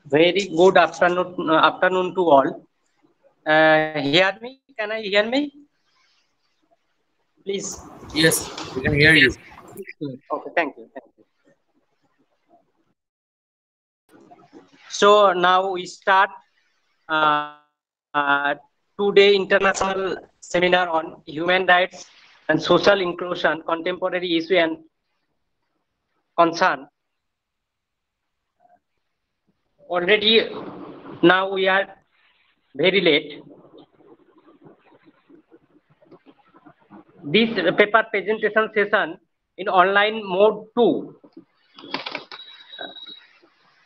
Very good afternoon to all. Hear me? Can I hear me? Please. Yes, we can hear you. Okay, thank you. Thank you. So now we start today international seminar on human rights and social inclusion, contemporary issue and concern. Already now we are very late. This paper presentation session in online mode too.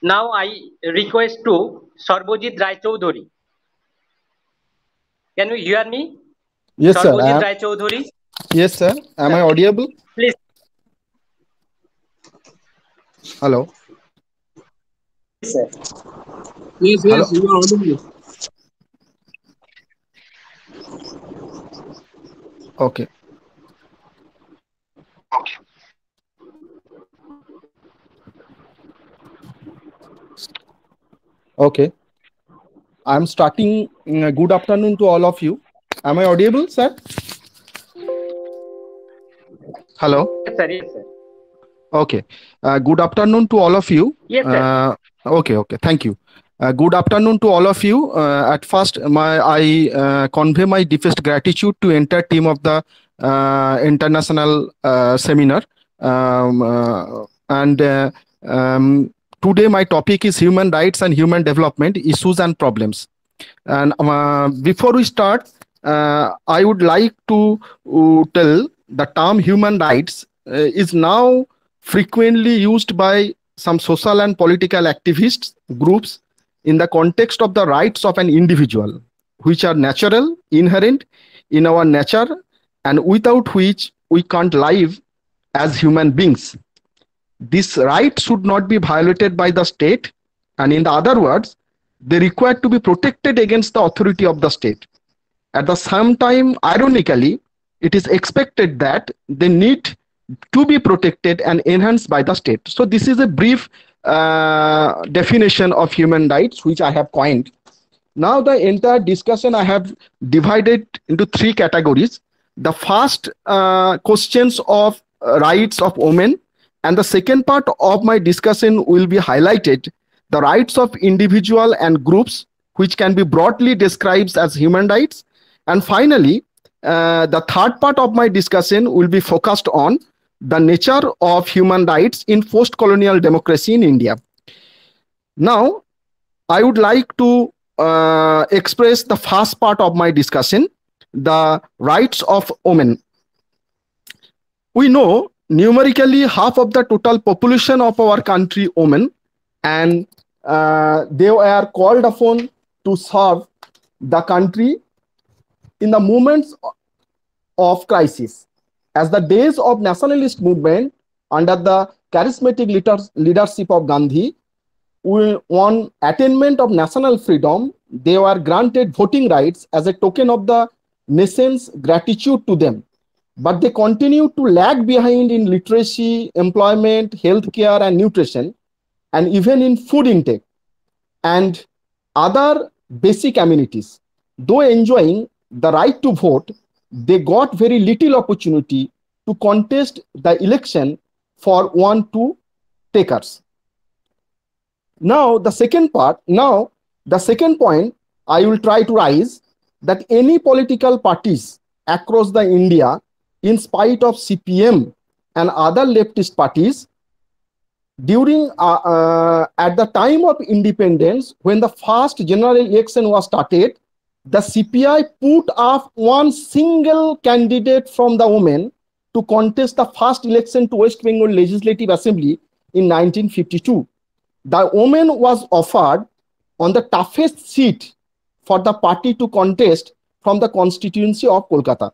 Now I request to Sarbojit Rai Chaudhuri. Can you hear me? Yes, sir. Sarbojit Rai Chaudhuri. Yes, sir. Am I audible? Please. Hello. Yes, sir. Yes, Hello. you are audible. Okay. Okay. I'm starting. Good afternoon to all of you. Am I audible, sir? Hello. Yes, sir. Yes, sir. Okay. Good afternoon to all of you. Yes, sir. Okay. Thank you. Good afternoon to all of you. At first, I convey my deepest gratitude to entire team of the international seminar. And today my topic is human rights and human development issues and problems. And before we start, I would like to tell the term human rights is now frequently used by some social and political activists groups in the context of the rights of an individual, which are natural, inherent in our nature, and without which we can't live as human beings. This right should not be violated by the state, and in the other words, they require to be protected against the authority of the state. At the same time, ironically, it is expected that they need to be protected and enhanced by the state. So this is a brief definition of human rights, which I have coined. Now the entire discussion I have divided into three categories. The first questions of rights of women, and the second part of my discussion will be highlighted the rights of individual and groups, which can be broadly described as human rights. And finally, the third part of my discussion will be focused on the nature of human rights in post-colonial democracy in India. Now, I would like to express the first part of my discussion, the rights of women. We know numerically half of the total population of our country women, and they were called upon to serve the country in the moments of crisis. As the days of nationalist movement under the charismatic leadership of Gandhi won attainment of national freedom, they were granted voting rights as a token of the nation's gratitude to them. But they continue to lag behind in literacy, employment, healthcare, and nutrition, and even in food intake and other basic amenities. Though enjoying the right to vote, they got very little opportunity to contest the election for one to takers. Now the second point I will try to raise that any political parties across the India, in spite of CPM and other leftist parties, during at the time of independence, when the first general election was started, the CPI put up one single candidate from the women to contest the first election to West Bengal Legislative Assembly in 1952. The woman was offered on the toughest seat for the party to contest from the constituency of Kolkata.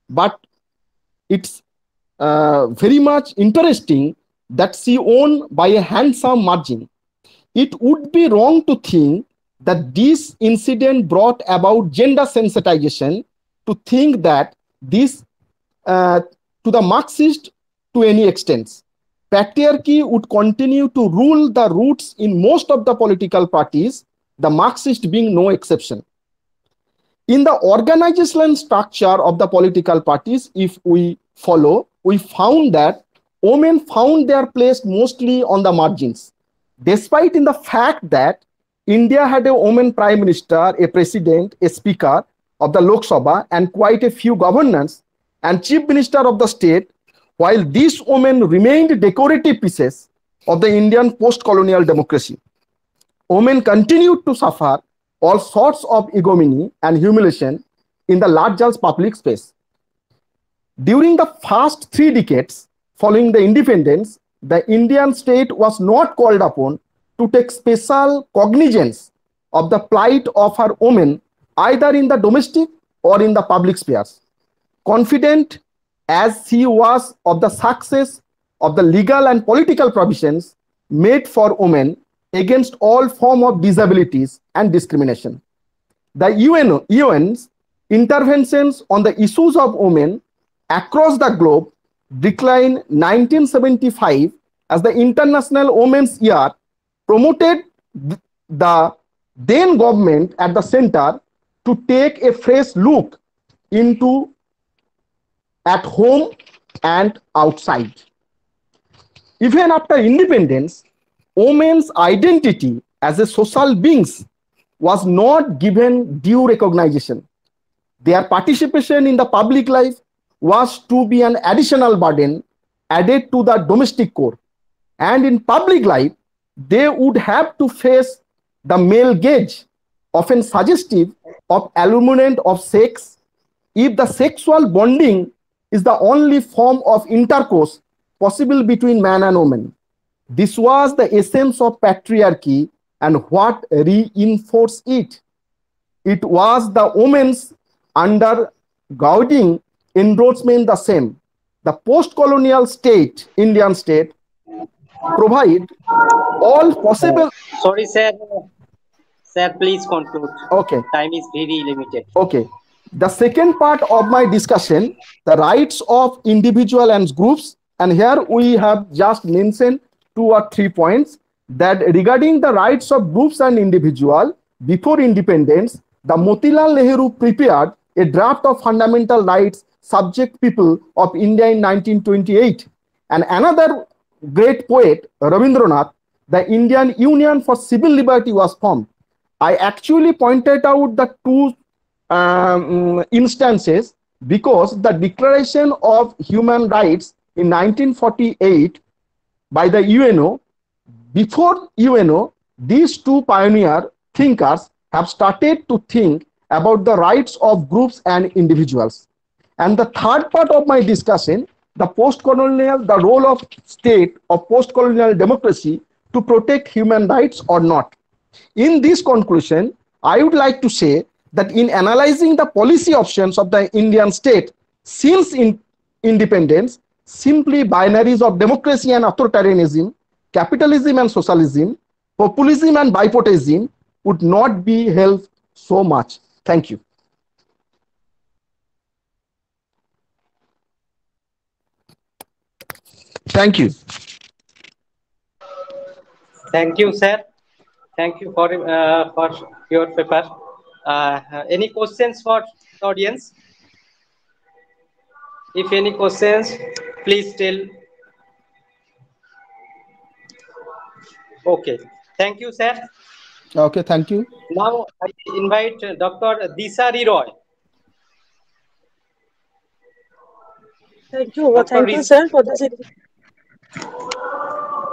But it's very much interesting that she won by a handsome margin. It would be wrong to think that this incident brought about gender sensitization, to think that this to the Marxist to any extent. patriarchy would continue to rule the roots in most of the political parties, the Marxist being no exception. In the organizational structure of the political parties, if we follow, we found that women found their place mostly on the margins, despite in the fact that India had a woman prime minister, a president, a speaker of the Lok Sabha, and quite a few governors and chief minister of the state, while these women remained decorative pieces of the Indian post-colonial democracy. Women continued to suffer all sorts of ignominy and humiliation in the larger public space. During the first 3 decades following the independence, the Indian state was not called upon to take special cognizance of the plight of her women either in the domestic or in the public spheres. Confident as she was of the success of the legal and political provisions made for women against all form of disabilities and discrimination. The UN's interventions on the issues of women across the globe declined 1975 as the International Women's Year promoted the then government at the center to take a fresh look into at home and outside. Even after independence, women's identity as a social beings was not given due recognition. Their participation in the public life was to be an additional burden added to the domestic core. And in public life, they would have to face the male gaze, often suggestive of allurement of sex, if the sexual bonding is the only form of intercourse possible between man and woman. This was the essence of patriarchy and what reinforced it. It was the women's undergirding endorsement the same. The post-colonial state, Indian state, provide all possible. Sorry, sir. Sir, please conclude. Okay. Time is very limited. Okay. The second part of my discussion, the rights of individual and groups, and here we have just mentioned 2 or 3 points that regarding the rights of groups and individual before independence, the Motilal Nehru prepared a draft of fundamental rights subject people of India in 1928. And another great poet, Rabindranath, the Indian Union for Civil Liberty was formed. I actually pointed out the 2 instances because the Declaration of Human Rights in 1948 by the UNO, before UNO, these 2 pioneer thinkers have started to think about the rights of groups and individuals. And the third part of my discussion, the post-colonial, the role of state of post-colonial democracy to protect human rights or not. In this conclusion, I would like to say that in analyzing the policy options of the Indian state since independence, simply binaries of democracy and authoritarianism, capitalism and socialism, populism and bipartisan would not be held so much. Thank you. Thank you. Thank you, sir. Thank you for your paper. Any questions for the audience? If any questions, please tell. Okay. Thank you, sir. Okay, thank you. Now I invite Dr. Disari Roy. Thank you. Thank you, sir, for this.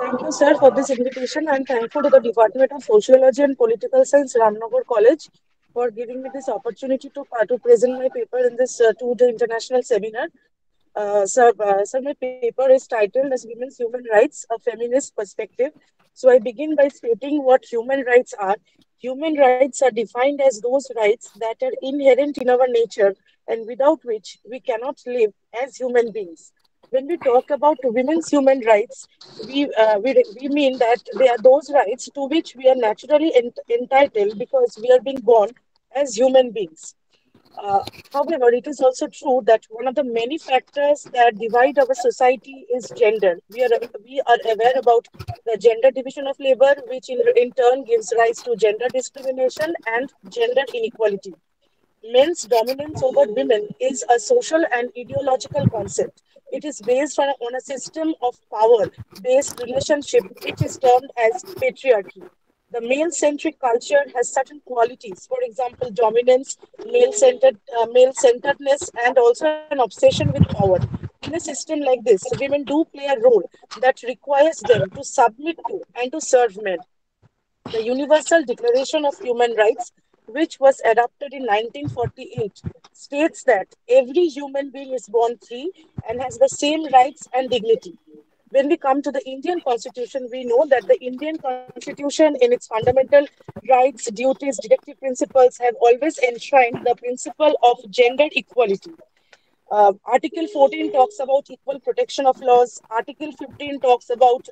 Thank you, sir, for this invitation. I'm thankful to the Department of Sociology and Political Science, Ramnagar College, for giving me this opportunity to present my paper in this 2-day international seminar. Sir, my paper is titled as Women's Human Rights, a Feminist Perspective. So I begin by stating what human rights are. Human rights are defined as those rights that are inherent in our nature and without which we cannot live as human beings. When we talk about women's human rights, we mean that they are those rights to which we are naturally entitled because we are being born as human beings. Uh, However, it is also true that one of the many factors that divide our society is gender. We are aware about the gender division of labor, which in turn gives rise to gender discrimination and gender inequality. Men's dominance over women is a social and ideological concept. It is based on a system of power based relationship which is termed as patriarchy. The male centric culture has certain qualities, for example, dominance, male centeredness, and also an obsession with power. In a system like this, women do play a role that requires them to submit to and to serve men. The Universal Declaration of Human Rights, which was adopted in 1948, states that every human being is born free and has the same rights and dignity. When we come to the Indian Constitution, we know that the Indian Constitution, in its fundamental rights, duties, directive principles, have always enshrined the principle of gender equality. Article 14 talks about equal protection of laws. Article 15 talks about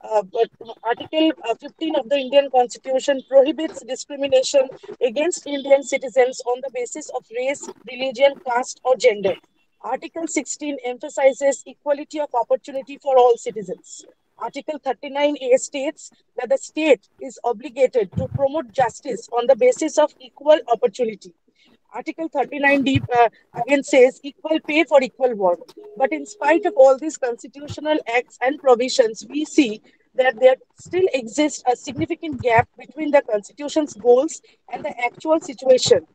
but Article 15 of the Indian Constitution prohibits discrimination against Indian citizens on the basis of race, religion, caste, or gender. Article 16 emphasizes equality of opportunity for all citizens. Article 39A states that the state is obligated to promote justice on the basis of equal opportunity. Article 39D again says equal pay for equal work. But in spite of all these constitutional acts and provisions, we see that there still exists a significant gap between the Constitution's goals and the actual situation.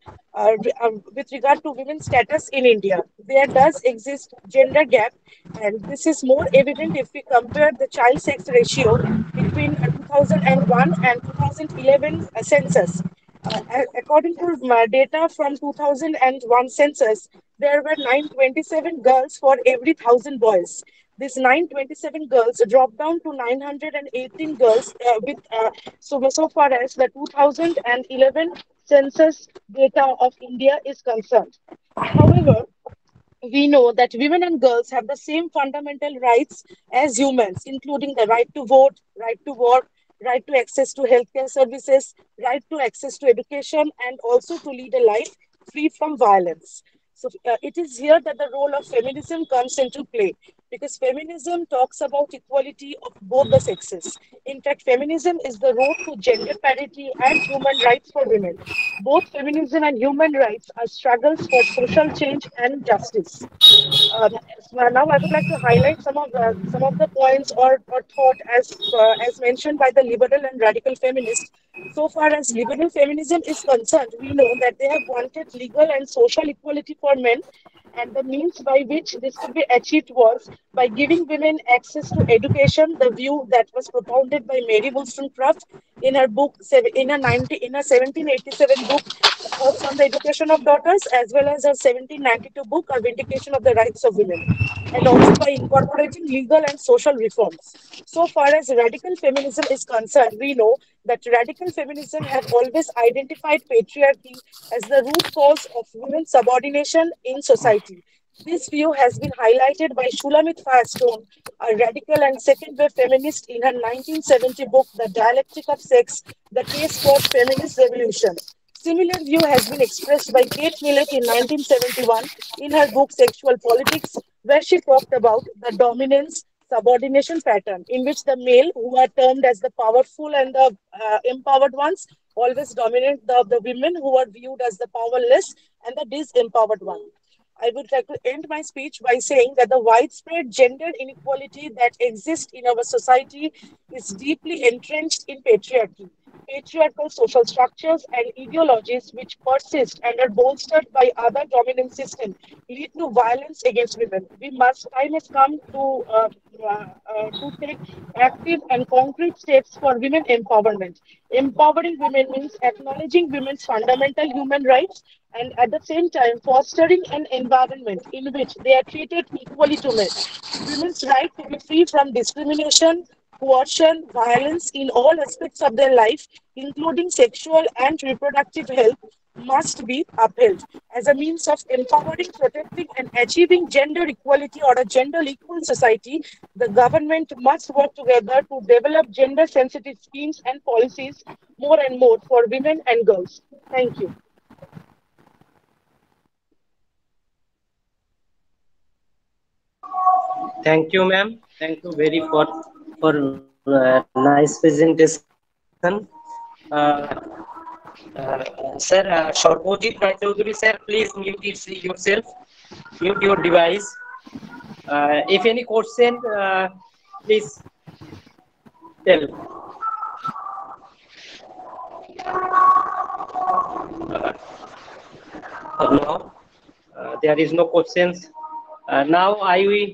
With regard to women's status in India, there does exist gender gap, and this is more evident if we compare the child sex ratio between 2001 and 2011 census. According to data from 2001 census, there were 927 girls for every 1,000 boys. These 927 girls dropped down to 918 girls so far as the 2011 census data of India is concerned. However, we know that women and girls have the same fundamental rights as humans, including the right to vote, right to work, right to access to healthcare services, right to access to education, and also to lead a life free from violence. So it is here that the role of feminism comes into play because feminism talks about equality of both the sexes. In fact, feminism is the road to gender parity and human rights for women. Both feminism and human rights are struggles for social change and justice. Now, I would like to highlight some of the points or thought as mentioned by the liberal and radical feminists. So far as liberal feminism is concerned, we know that they have wanted legal and social equality for men, and the means by which this could be achieved was by giving women access to education. The view that was propounded by Mary Wollstonecraft in her book in her 1787 book Thoughts on the Education of Daughters, as well as her 1792 book, A Vindication of the Rights of Women, and also by incorporating legal and social reforms. So far as radical feminism is concerned, we know that radical feminism have always identified patriarchy as the root cause of women's subordination in society. This view has been highlighted by Shulamit Firestone, a radical and second wave feminist, in her 1970 book, The Dialectic of Sex, The Case for Feminist Revolution. Similar view has been expressed by Kate Millett in 1971 in her book Sexual Politics, where she talked about the dominance subordination pattern in which the male, who are termed as the powerful and the empowered ones, always dominate the women who are viewed as the powerless and the disempowered one. I would like to end my speech by saying that the widespread gender inequality that exists in our society is deeply entrenched in patriarchy. Patriarchal social structures and ideologies which persist and are bolstered by other dominant systems lead to violence against women. Time has come to take active and concrete steps for women empowerment. Empowering women means acknowledging women's fundamental human rights and at the same time fostering an environment in which they are treated equally to men. Women's right to be free from discrimination, coercion, violence in all aspects of their life, including sexual and reproductive health, must be upheld. As a means of empowering, protecting, and achieving gender equality or a gender equal society, the government must work together to develop gender sensitive schemes and policies more and more for women and girls. Thank you. Thank you, ma'am. Thank you very for nice presentation. Uh, Sir, Shorpojit Rai Chaudhary, sir, please mute yourself, mute your device. If any question, please tell. No, there is no questions. Now I will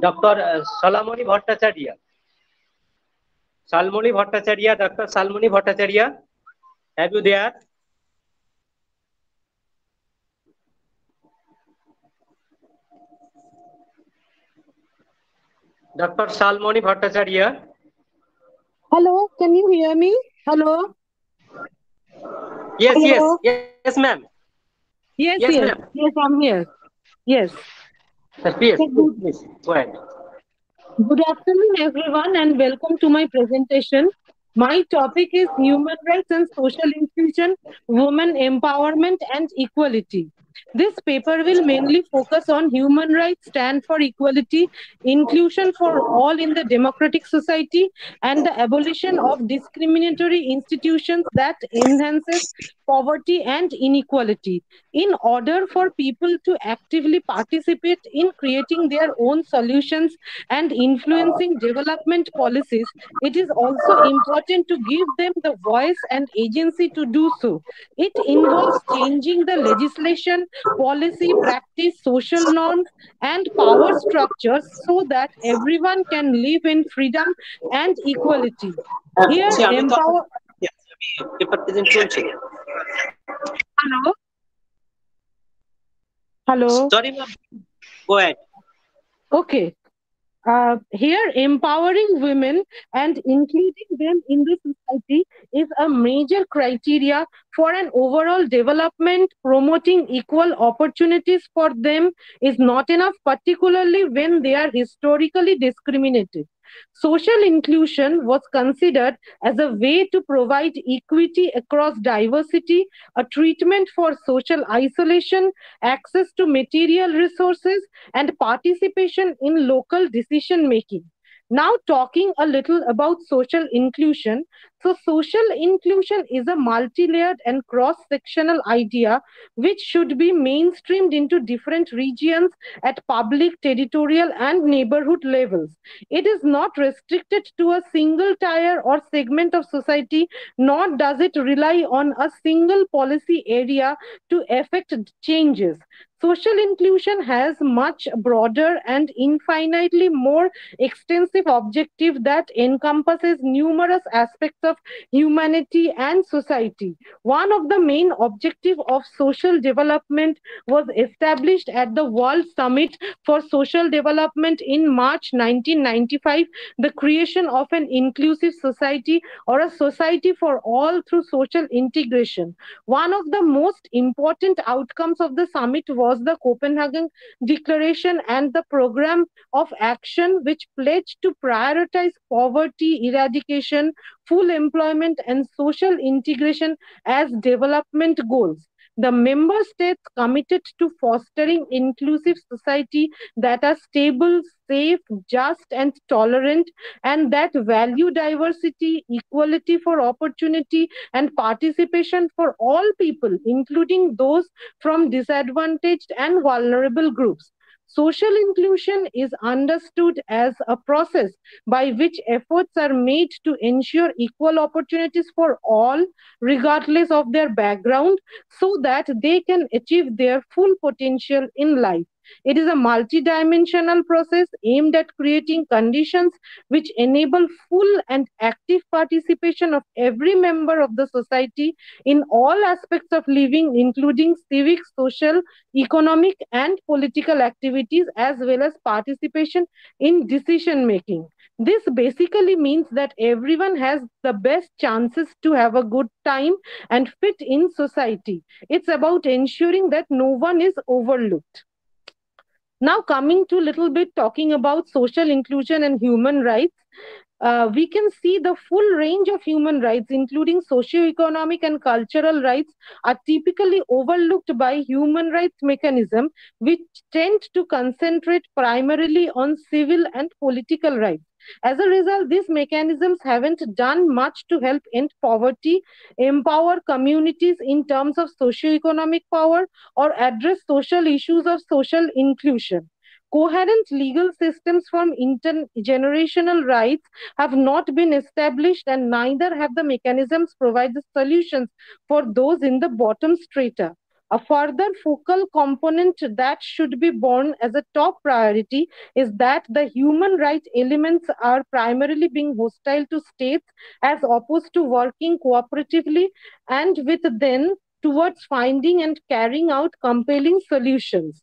Dr. Salamoni Bhattacharya. Salmoni Bhattacharya, Dr. Salmoni Bhattacharya, have you there? Dr. Salmoni Bhattacharya. Hello, can you hear me? Hello? Yes, Hello? yes, yes, ma'am. Yes, Yes, ma'am. yes, yes, I'm here. Yes. Yes, So please, please, go ahead. good afternoon, everyone, and welcome to my presentation. My topic is human rights and social inclusion, women empowerment and equality. This paper will mainly focus on human rights stand for equality, inclusion for all in the democratic society, and the abolition of discriminatory institutions that enhances poverty and inequality. In order for people to actively participate in creating their own solutions and influencing development policies, it is also important to give them the voice and agency to do so. It involves changing the legislation, policy, practice, social norms, and power structures so that everyone can live in freedom and equality. Here, empower. Paper present চলছে Hello? Hello? Sorry ma'am go ahead Okay. Here, empowering women and including them in the society is a major criteria for an overall development. Promoting equal opportunities for them is not enough, particularly when they are historically discriminated. Social inclusion was considered as a way to provide equity across diversity, a treatment for social isolation, access to material resources, and participation in local decision making. Now, talking a little about social inclusion. So, social inclusion is a multi layered and cross sectional idea which should be mainstreamed into different regions at public, territorial, and neighborhood levels. It is not restricted to a single tier or segment of society, nor does it rely on a single policy area to effect changes. Social inclusion has much broader and infinitely more extensive objective that encompasses numerous aspects of humanity and society. One of the main objectives of social development was established at the World Summit for Social Development in March 1995, the creation of an inclusive society or a society for all through social integration. One of the most important outcomes of the summit was the Copenhagen Declaration and the program of action which pledged to prioritize poverty eradication, full employment, and social integration as development goals. The member states committed to fostering inclusive society that are stable, safe, just, and tolerant, and that value diversity, equality for opportunity, and participation for all people, including those from disadvantaged and vulnerable groups. Social inclusion is understood as a process by which efforts are made to ensure equal opportunities for all, regardless of their background, so that they can achieve their full potential in life. It is a multidimensional process aimed at creating conditions which enable full and active participation of every member of the society in all aspects of living, including civic, social, economic, and political activities, as well as participation in decision making. This basically means that everyone has the best chances to have a good time and fit in society. It's about ensuring that no one is overlooked. Now, coming to a little bit talking about social inclusion and human rights. we can see the full range of human rights, including socio-economic and cultural rights, are typically overlooked by human rights mechanisms, which tend to concentrate primarily on civil and political rights. As a result, these mechanisms haven't done much to help end poverty, empower communities in terms of socio-economic power, or address social issues of social inclusion. Coherent legal systems from intergenerational rights have not been established, and neither have the mechanisms provide the solutions for those in the bottom strata. A further focal component that should be borne as a top priority is that the human rights elements are primarily being hostile to states as opposed to working cooperatively and with them towards finding and carrying out compelling solutions.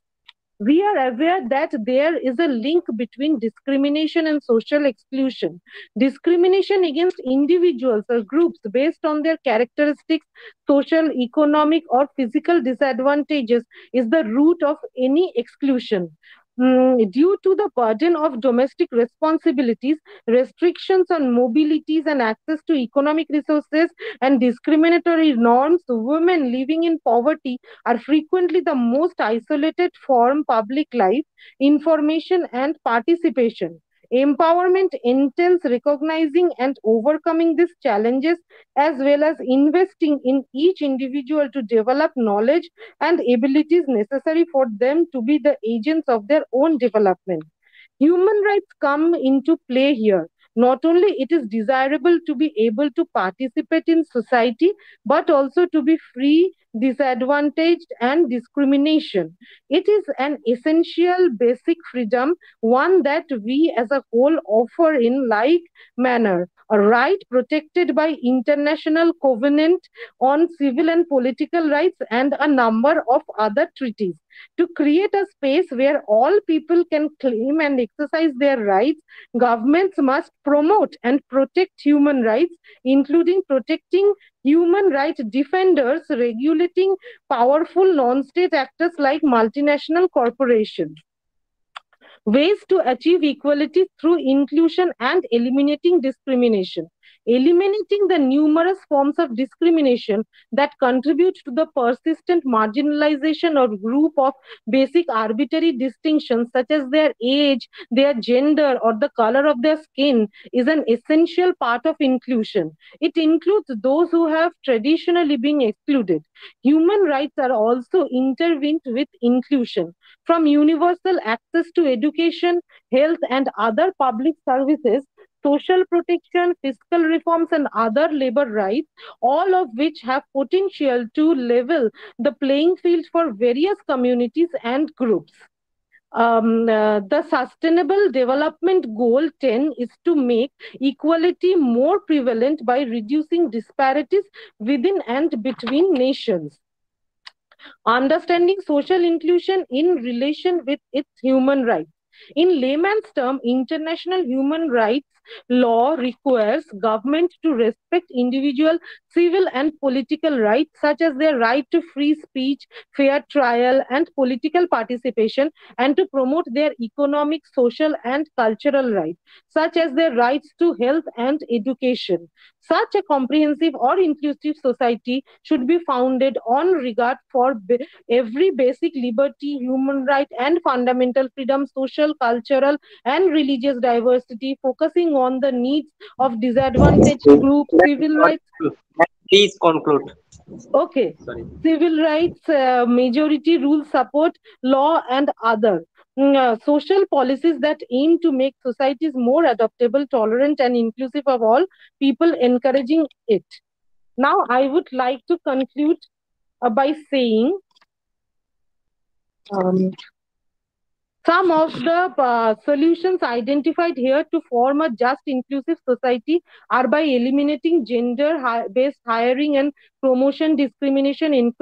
We are aware that there is a link between discrimination and social exclusion. Discrimination against individuals or groups based on their characteristics, social, economic, or physical disadvantages is the root of any exclusion. Due to the burden of domestic responsibilities, restrictions on mobilities and access to economic resources, and discriminatory norms, women living in poverty are frequently the most isolated from public life, information, and participation. Empowerment entails recognizing and overcoming these challenges as well as investing in each individual to develop knowledge and abilities necessary for them to be the agents of their own development. Human rights come into play here. Not only it is desirable to be able to participate in society, but also to be free, disadvantaged, and discrimination. It is an essential basic freedom, one that we as a whole offer in like manner. A right protected by international covenant on civil and political rights and a number of other treaties. To create a space where all people can claim and exercise their rights, governments must promote and protect human rights, including protecting human rights defenders, regulating powerful non-state actors like multinational corporations. Ways to achieve equality through inclusion and eliminating discrimination. Eliminating the numerous forms of discrimination that contribute to the persistent marginalization or group of basic arbitrary distinctions such as their age, their gender, or the color of their skin is an essential part of inclusion. It includes those who have traditionally been excluded. Human rights are also intertwined with inclusion. From universal access to education, health, and other public services, social protection, fiscal reforms, and other labor rights, all of which have potential to level the playing field for various communities and groups. The Sustainable Development Goal 10 is to make equality more prevalent by reducing disparities within and between nations. Understanding social inclusion in relation with its human rights. In layman's term, international human rights law requires government to respect individual civil and political rights such as their right to free speech, fair trial, and political participation, and to promote their economic, social, and cultural rights such as their rights to health and education. Such a comprehensive or inclusive society should be founded on regard for every basic liberty, human right, and fundamental freedom, social, cultural, and religious diversity, focusing on the needs of disadvantaged groups, civil rights. Please conclude. Okay. Sorry. Civil rights, majority rule support, law, and other. Social policies that aim to make societies more adaptable, tolerant, and inclusive of all people, encouraging it. Now, I would like to conclude by saying some of the solutions identified here to form a just inclusive society are by eliminating gender-based hiring and promotion discrimination,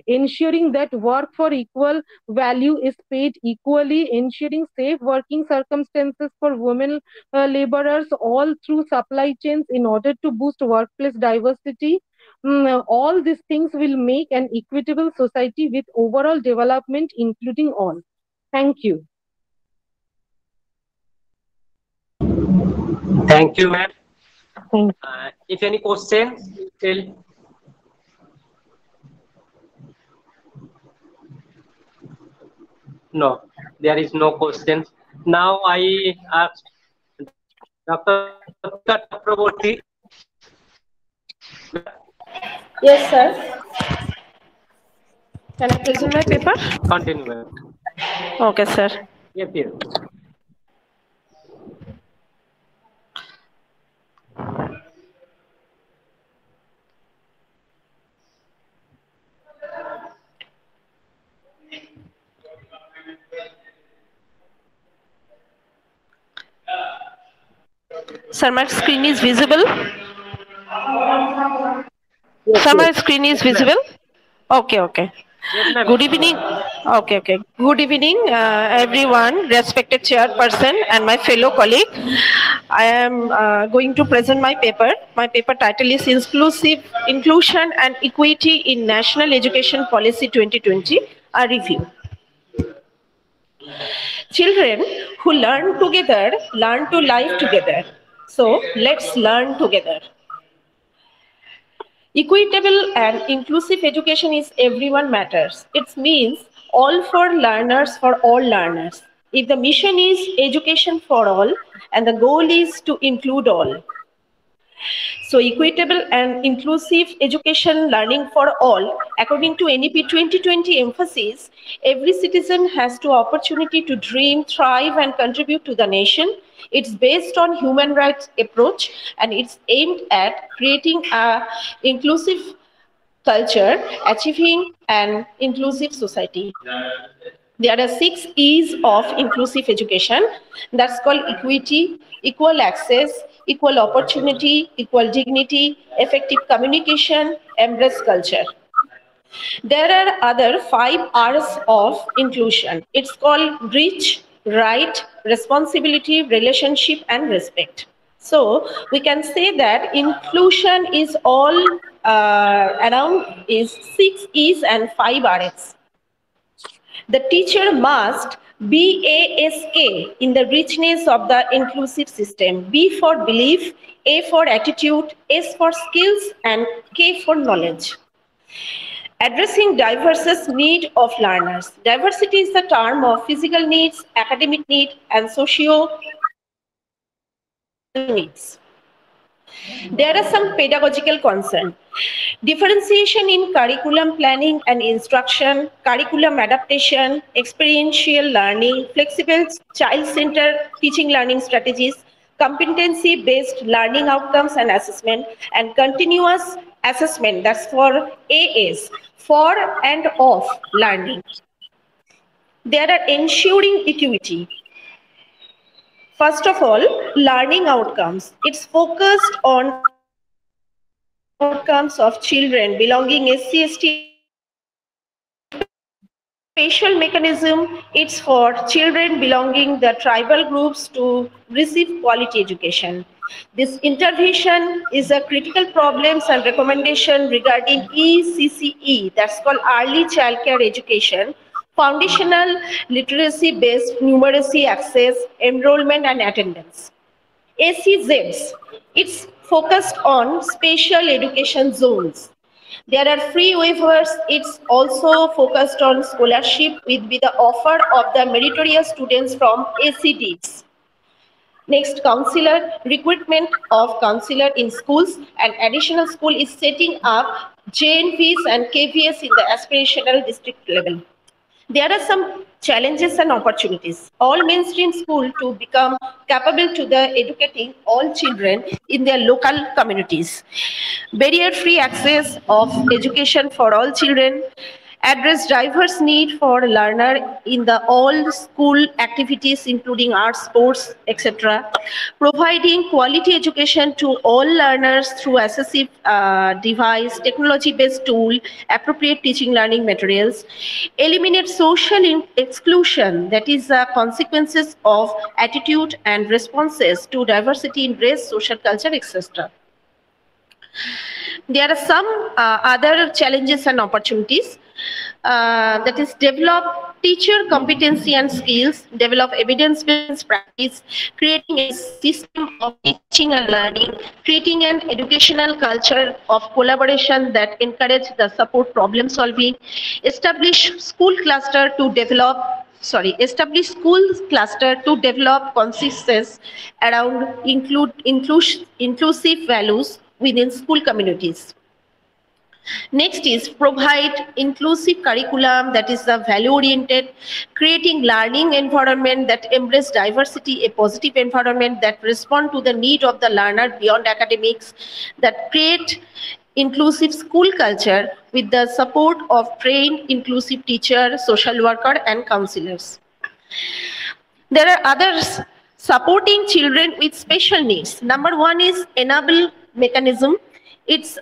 ensuring that work for equal value is paid equally, ensuring safe working circumstances for women laborers all through supply chains in order to boost workplace diversity. All these things will make an equitable society with overall development, including all. Thank you. Thank you, ma'am. Thank If any questions, tell. No, there is no questions. Now I ask Dr. Patra Chakraborty. Yes, sir. Can I present my paper? Continue, ma'am. Okay, sir. Yes, yes. Sir, my screen is visible? Sir, my screen is visible? Okay, okay. Yes, ma'am. Good evening. Okay, okay. Good evening, everyone, respected chairperson and my fellow colleague. I am going to present my paper. My paper title is Inclusion and Equity in National Education Policy 2020, a review. Children who learn together learn to live together. So let's learn together. Equitable and inclusive education is everyone matters. It means all for learners for all learners. If the mission is education for all and the goal is to include all. So equitable and inclusive education learning for all, according to NEP 2020 emphasis, every citizen has the opportunity to dream, thrive and contribute to the nation. It's based on human rights approach and it's aimed at creating a inclusive culture, achieving an inclusive society. There are 6 E's of inclusive education. That's called equity, equal access, equal opportunity, equal dignity, effective communication, embrace culture. There are other 5 R's of inclusion. It's called reach, right, responsibility, relationship, and respect. So we can say that inclusion is all around is 6 E's and 5 R's. The teacher must BASK in the richness of the inclusive system. B for belief, A for attitude, S for skills, and K for knowledge. Addressing diverse need of learners. Diversity is the term of physical needs, academic need, and socio-emotional needs. There are some pedagogical concerns. Differentiation in curriculum planning and instruction, curriculum adaptation, experiential learning, flexible child-centered teaching learning strategies, competency-based learning outcomes and assessment, and continuous assessment, that's for AS, for and of learning. There are ensuring equity. First of all, learning outcomes. It's focused on outcomes of children belonging SC, ST, special mechanism. It's for children belonging the tribal groups to receive quality education. This intervention is a critical problems and recommendation regarding ECCE, that's called Early Child Care Education, foundational literacy-based numeracy access, enrollment and attendance. ACZs, it's focused on special education zones. There are free waivers. It's also focused on scholarship with the offer of the meritorious students from ACDs. Next, counselor, recruitment of counselor in schools. An additional school is setting up JNVs and KVS in the aspirational district level. There are some challenges and opportunities. All mainstream schools to become capable to the educating all children in their local communities. Barrier-free access of education for all children. Address diverse need for learner in the all school activities including arts, sports, etc. Providing quality education to all learners through assistive device, technology-based tool, appropriate teaching learning materials. Eliminate social exclusion, that is consequences of attitude and responses to diversity in race, social culture, etc. There are some other challenges and opportunities. That is develop teacher competency and skills, develop evidence-based practice, creating a system of teaching and learning, creating an educational culture of collaboration that encourage the support problem solving, establish school cluster to develop consensus around inclusive values within school communities. Next is provide inclusive curriculum that is value oriented, creating learning environment that embrace diversity, a positive environment that respond to the need of the learner beyond academics, that create inclusive school culture with the support of trained inclusive teacher, social worker and counselors. There are others supporting children with special needs. Number one is enable mechanism. It's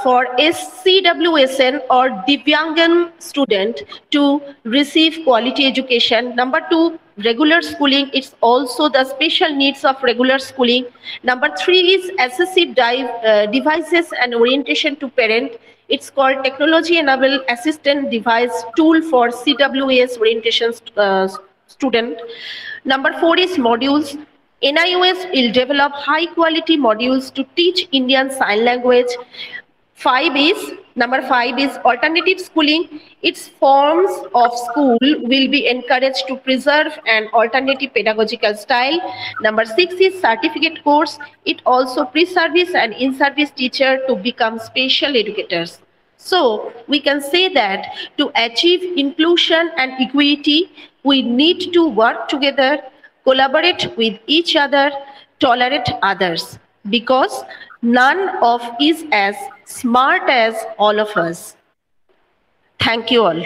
for SCWSN or Divyangan student to receive quality education. Number two, regular schooling. It's also the special needs of regular schooling. Number three is assistive devices and orientation to parent. It's called technology enabled assistant device tool for CWS orientation student. Number four is modules. NIOS will develop high quality modules to teach Indian Sign Language. Number five is alternative schooling. Its forms of school will be encouraged to preserve an alternative pedagogical style. Number six is certificate course. It also pre-service and in-service teacher to become special educators. So we can say that to achieve inclusion and equity, we need to work together, collaborate with each other, tolerate others, because none of is as smart as all of us. Thank you all.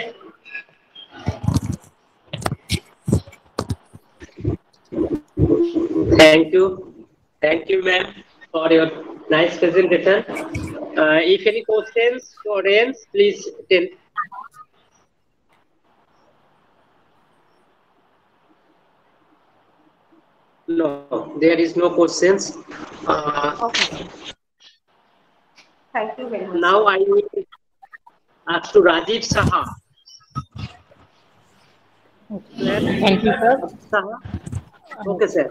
Thank you, ma'am, for your nice presentation. If any questions to audience, please tell. No, there is no questions. Okay. Thank you very much. Now I will ask to Rajiv Saha. Thank you, sir. Saha. Okay, sir.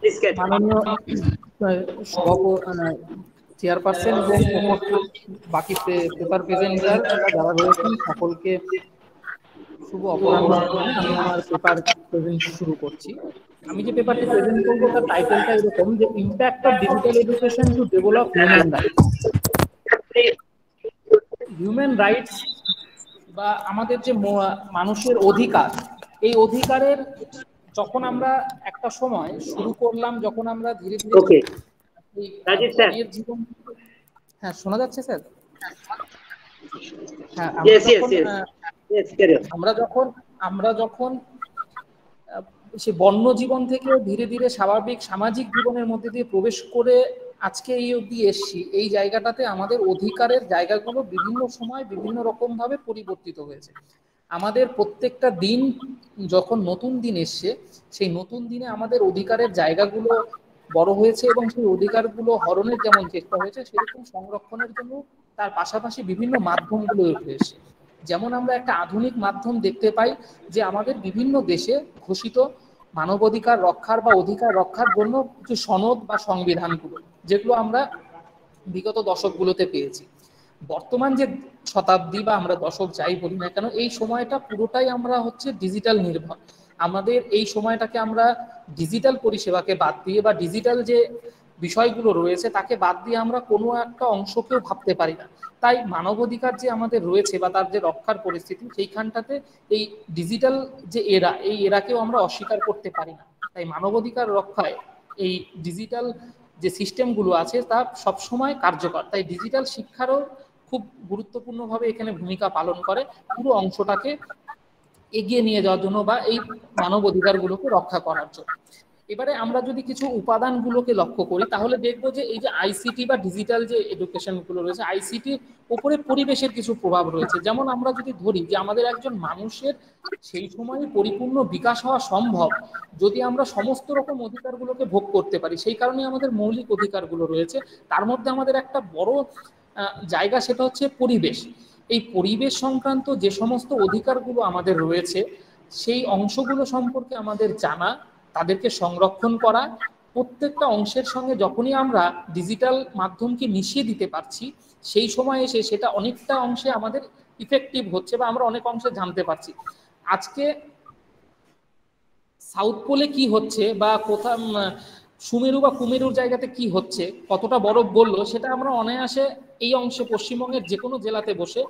Please get. Chairperson এবং বাকি paper presenter যারা রয়েছেন সকলকে শুভ অপরাহ্ন। আমি আমার paper present শুরু করছি। আমি যে পেপারটি প্রেজেন্ট করবো তার টাইটেলটা এরকম, যে impact of digital education to develop human rights. Human rights বা আমাদের যে মানুষের অধিকার, এই অধিকারের যখন আমরা একটা সময় শুরু করলাম, যখন আমরা ধীরে ধীরে জীবন, হ্যাঁ শোনা যাচ্ছে স্যার? হ্যাঁ, আমরা যখন সে বন্য জীবন থেকে ধীরে ধীরে স্বাভাবিক সামাজিক জীবনের মধ্যে দিয়ে প্রবেশ করে আজকে এই অবধি এসছি, এই জায়গাটাতে আমাদের অধিকারের জায়গাগুলো বিভিন্ন সময় বিভিন্ন রকম ভাবে পরিবর্তিত হয়েছে। আমাদের প্রত্যেকটা দিন যখন নতুন দিন এসছে, সেই নতুন দিনে আমাদের অধিকারের জায়গাগুলো বড় হয়েছে এবং সেই অধিকারগুলো হরণের যেমন চেষ্টা হয়েছে, সেরকম সংরক্ষণের জন্য তার পাশাপাশি বিভিন্ন মাধ্যমগুলো উঠে এসেছে। যেমন আমরা একটা আধুনিক মাধ্যম দেখতে পাই যে আমাদের বিভিন্ন দেশে ঘোষিত মানবাধিকার রক্ষার বা অধিকার রক্ষার জন্য কিছু সনদ বা সংবিধানগুলো, যেগুলো আমরা বিগত দশকগুলোতে পেয়েছি। বর্তমান যে শতাব্দী বা আমরা দশক যাই বলি না কেন, এই সময়টা পুরোটাই আমরা হচ্ছে ডিজিটাল নির্ভর। আমাদের এই সময়টাকে আমরা ডিজিটাল পরিষেবাকে বাদ দিয়ে বা ডিজিটাল যে বিষয়গুলো রয়েছে তাকে বাদ দিয়ে আমরা কোনো একটা অংশকেও ভাবতে পারি না। তাই মানবাধিকার যে আমাদের রয়েছে বা তার যে রক্ষার পরিস্থিতি, সেইখানটাতে এই ডিজিটাল যে এই এরাকেও আমরা অস্বীকার করতে পারি না। তাই মানবাধিকার রক্ষায় এই ডিজিটাল যে সিস্টেমগুলো আছে তা সবসময় কার্যকর। তাই ডিজিটাল শিক্ষারও খুব গুরুত্বপূর্ণভাবে এখানে ভূমিকা পালন করে পুরো অংশটাকে এগিয়ে নিয়ে যাওয়ার জন্য বা এই মানব অধিকারগুলোকে রক্ষা করার জন্য। এবারে আমরা যদি কিছু উপাদানগুলোকে লক্ষ্য করি তাহলে দেখবো যে এই যে আইসিটি বা ডিজিটাল যে এডুকেশনগুলো রয়েছে, আইসিটির উপরে পরিবেশের কিছু প্রভাব রয়েছে। যেমন আমরা যদি ধরি যে আমাদের একজন মানুষের সেই সময় পরিপূর্ণ বিকাশ হওয়া সম্ভব যদি আমরা সমস্ত রকম অধিকারগুলোকে ভোগ করতে পারি। সেই কারণে আমাদের মৌলিক অধিকারগুলো রয়েছে, তার মধ্যে আমাদের একটা বড় জায়গা সেটা হচ্ছে পরিবেশ। এই পরিবেশ সংক্রান্ত যে সমস্ত অধিকারগুলো আমাদের রয়েছে, সেই অংশগুলো সম্পর্কে আমাদের জানা, তাদেরকে সংরক্ষণ করা। প্রত্যেকটা অংশের সঙ্গে যখনই আমরা ডিজিটাল মাধ্যমকে মিশিয়ে দিতে পারছি, সেই সময় এসে সেটা অনেকটা অংশে আমাদের ইফেক্টিভ হচ্ছে বা আমরা অনেক অংশে জানতে পারছি। আজকে সাউথ পোলে কি হচ্ছে বা কোথা সুমেরু বা কুমেরুর জায়গাতে কি হচ্ছে, কতটা বরফ গললো, সেটা আমরা অনায়াসে এই অংশে পশ্চিমবঙ্গের যে কোনো জেলাতে বসে,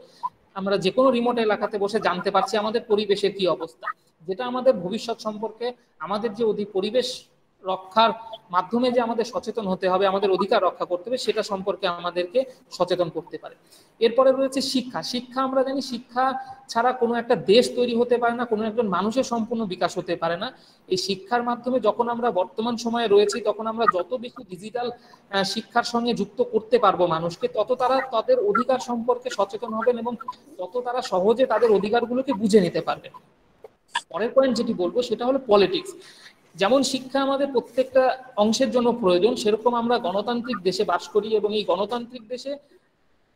আমরা যে কোনো রিমোট এলাকাতে বসে জানতে পারছি আমাদের পরিবেশের কি অবস্থা, যেটা আমাদের ভবিষ্যৎ সম্পর্কে, আমাদের যে পরিবেশ রক্ষার মাধ্যমে যে আমাদের সচেতন হতে হবে, আমাদের অধিকার রক্ষা করতে হবে, সেটা সম্পর্কে আমাদেরকে সচেতন করতে পারে। এরপরে রয়েছে শিক্ষা। শিক্ষা আমরা জানি, শিক্ষা ছাড়া কোনো একটা দেশ তৈরি হতে পারে না, কোনো একজন মানুষের সম্পূর্ণ বিকাশ হতে পারে না। এই শিক্ষার মাধ্যমে যখন আমরা বর্তমান সময়ে রয়েছি, তখন আমরা যত বেশি ডিজিটাল শিক্ষার সঙ্গে যুক্ত করতে পারবো মানুষকে, তত তারা তাদের অধিকার সম্পর্কে সচেতন হবেন এবং তত তারা সহজে তাদের অধিকারগুলোকে বুঝে নিতে পারবেন। পরের পয়েন্ট যেটি বলবো সেটা হলো পলিটিক্স। যেমন শিক্ষা আমাদের প্রত্যেকটা অংশের জন্য প্রয়োজন, সেরকম আমরা গণতান্ত্রিক দেশে বাস করি এবং এই গণতান্ত্রিক দেশে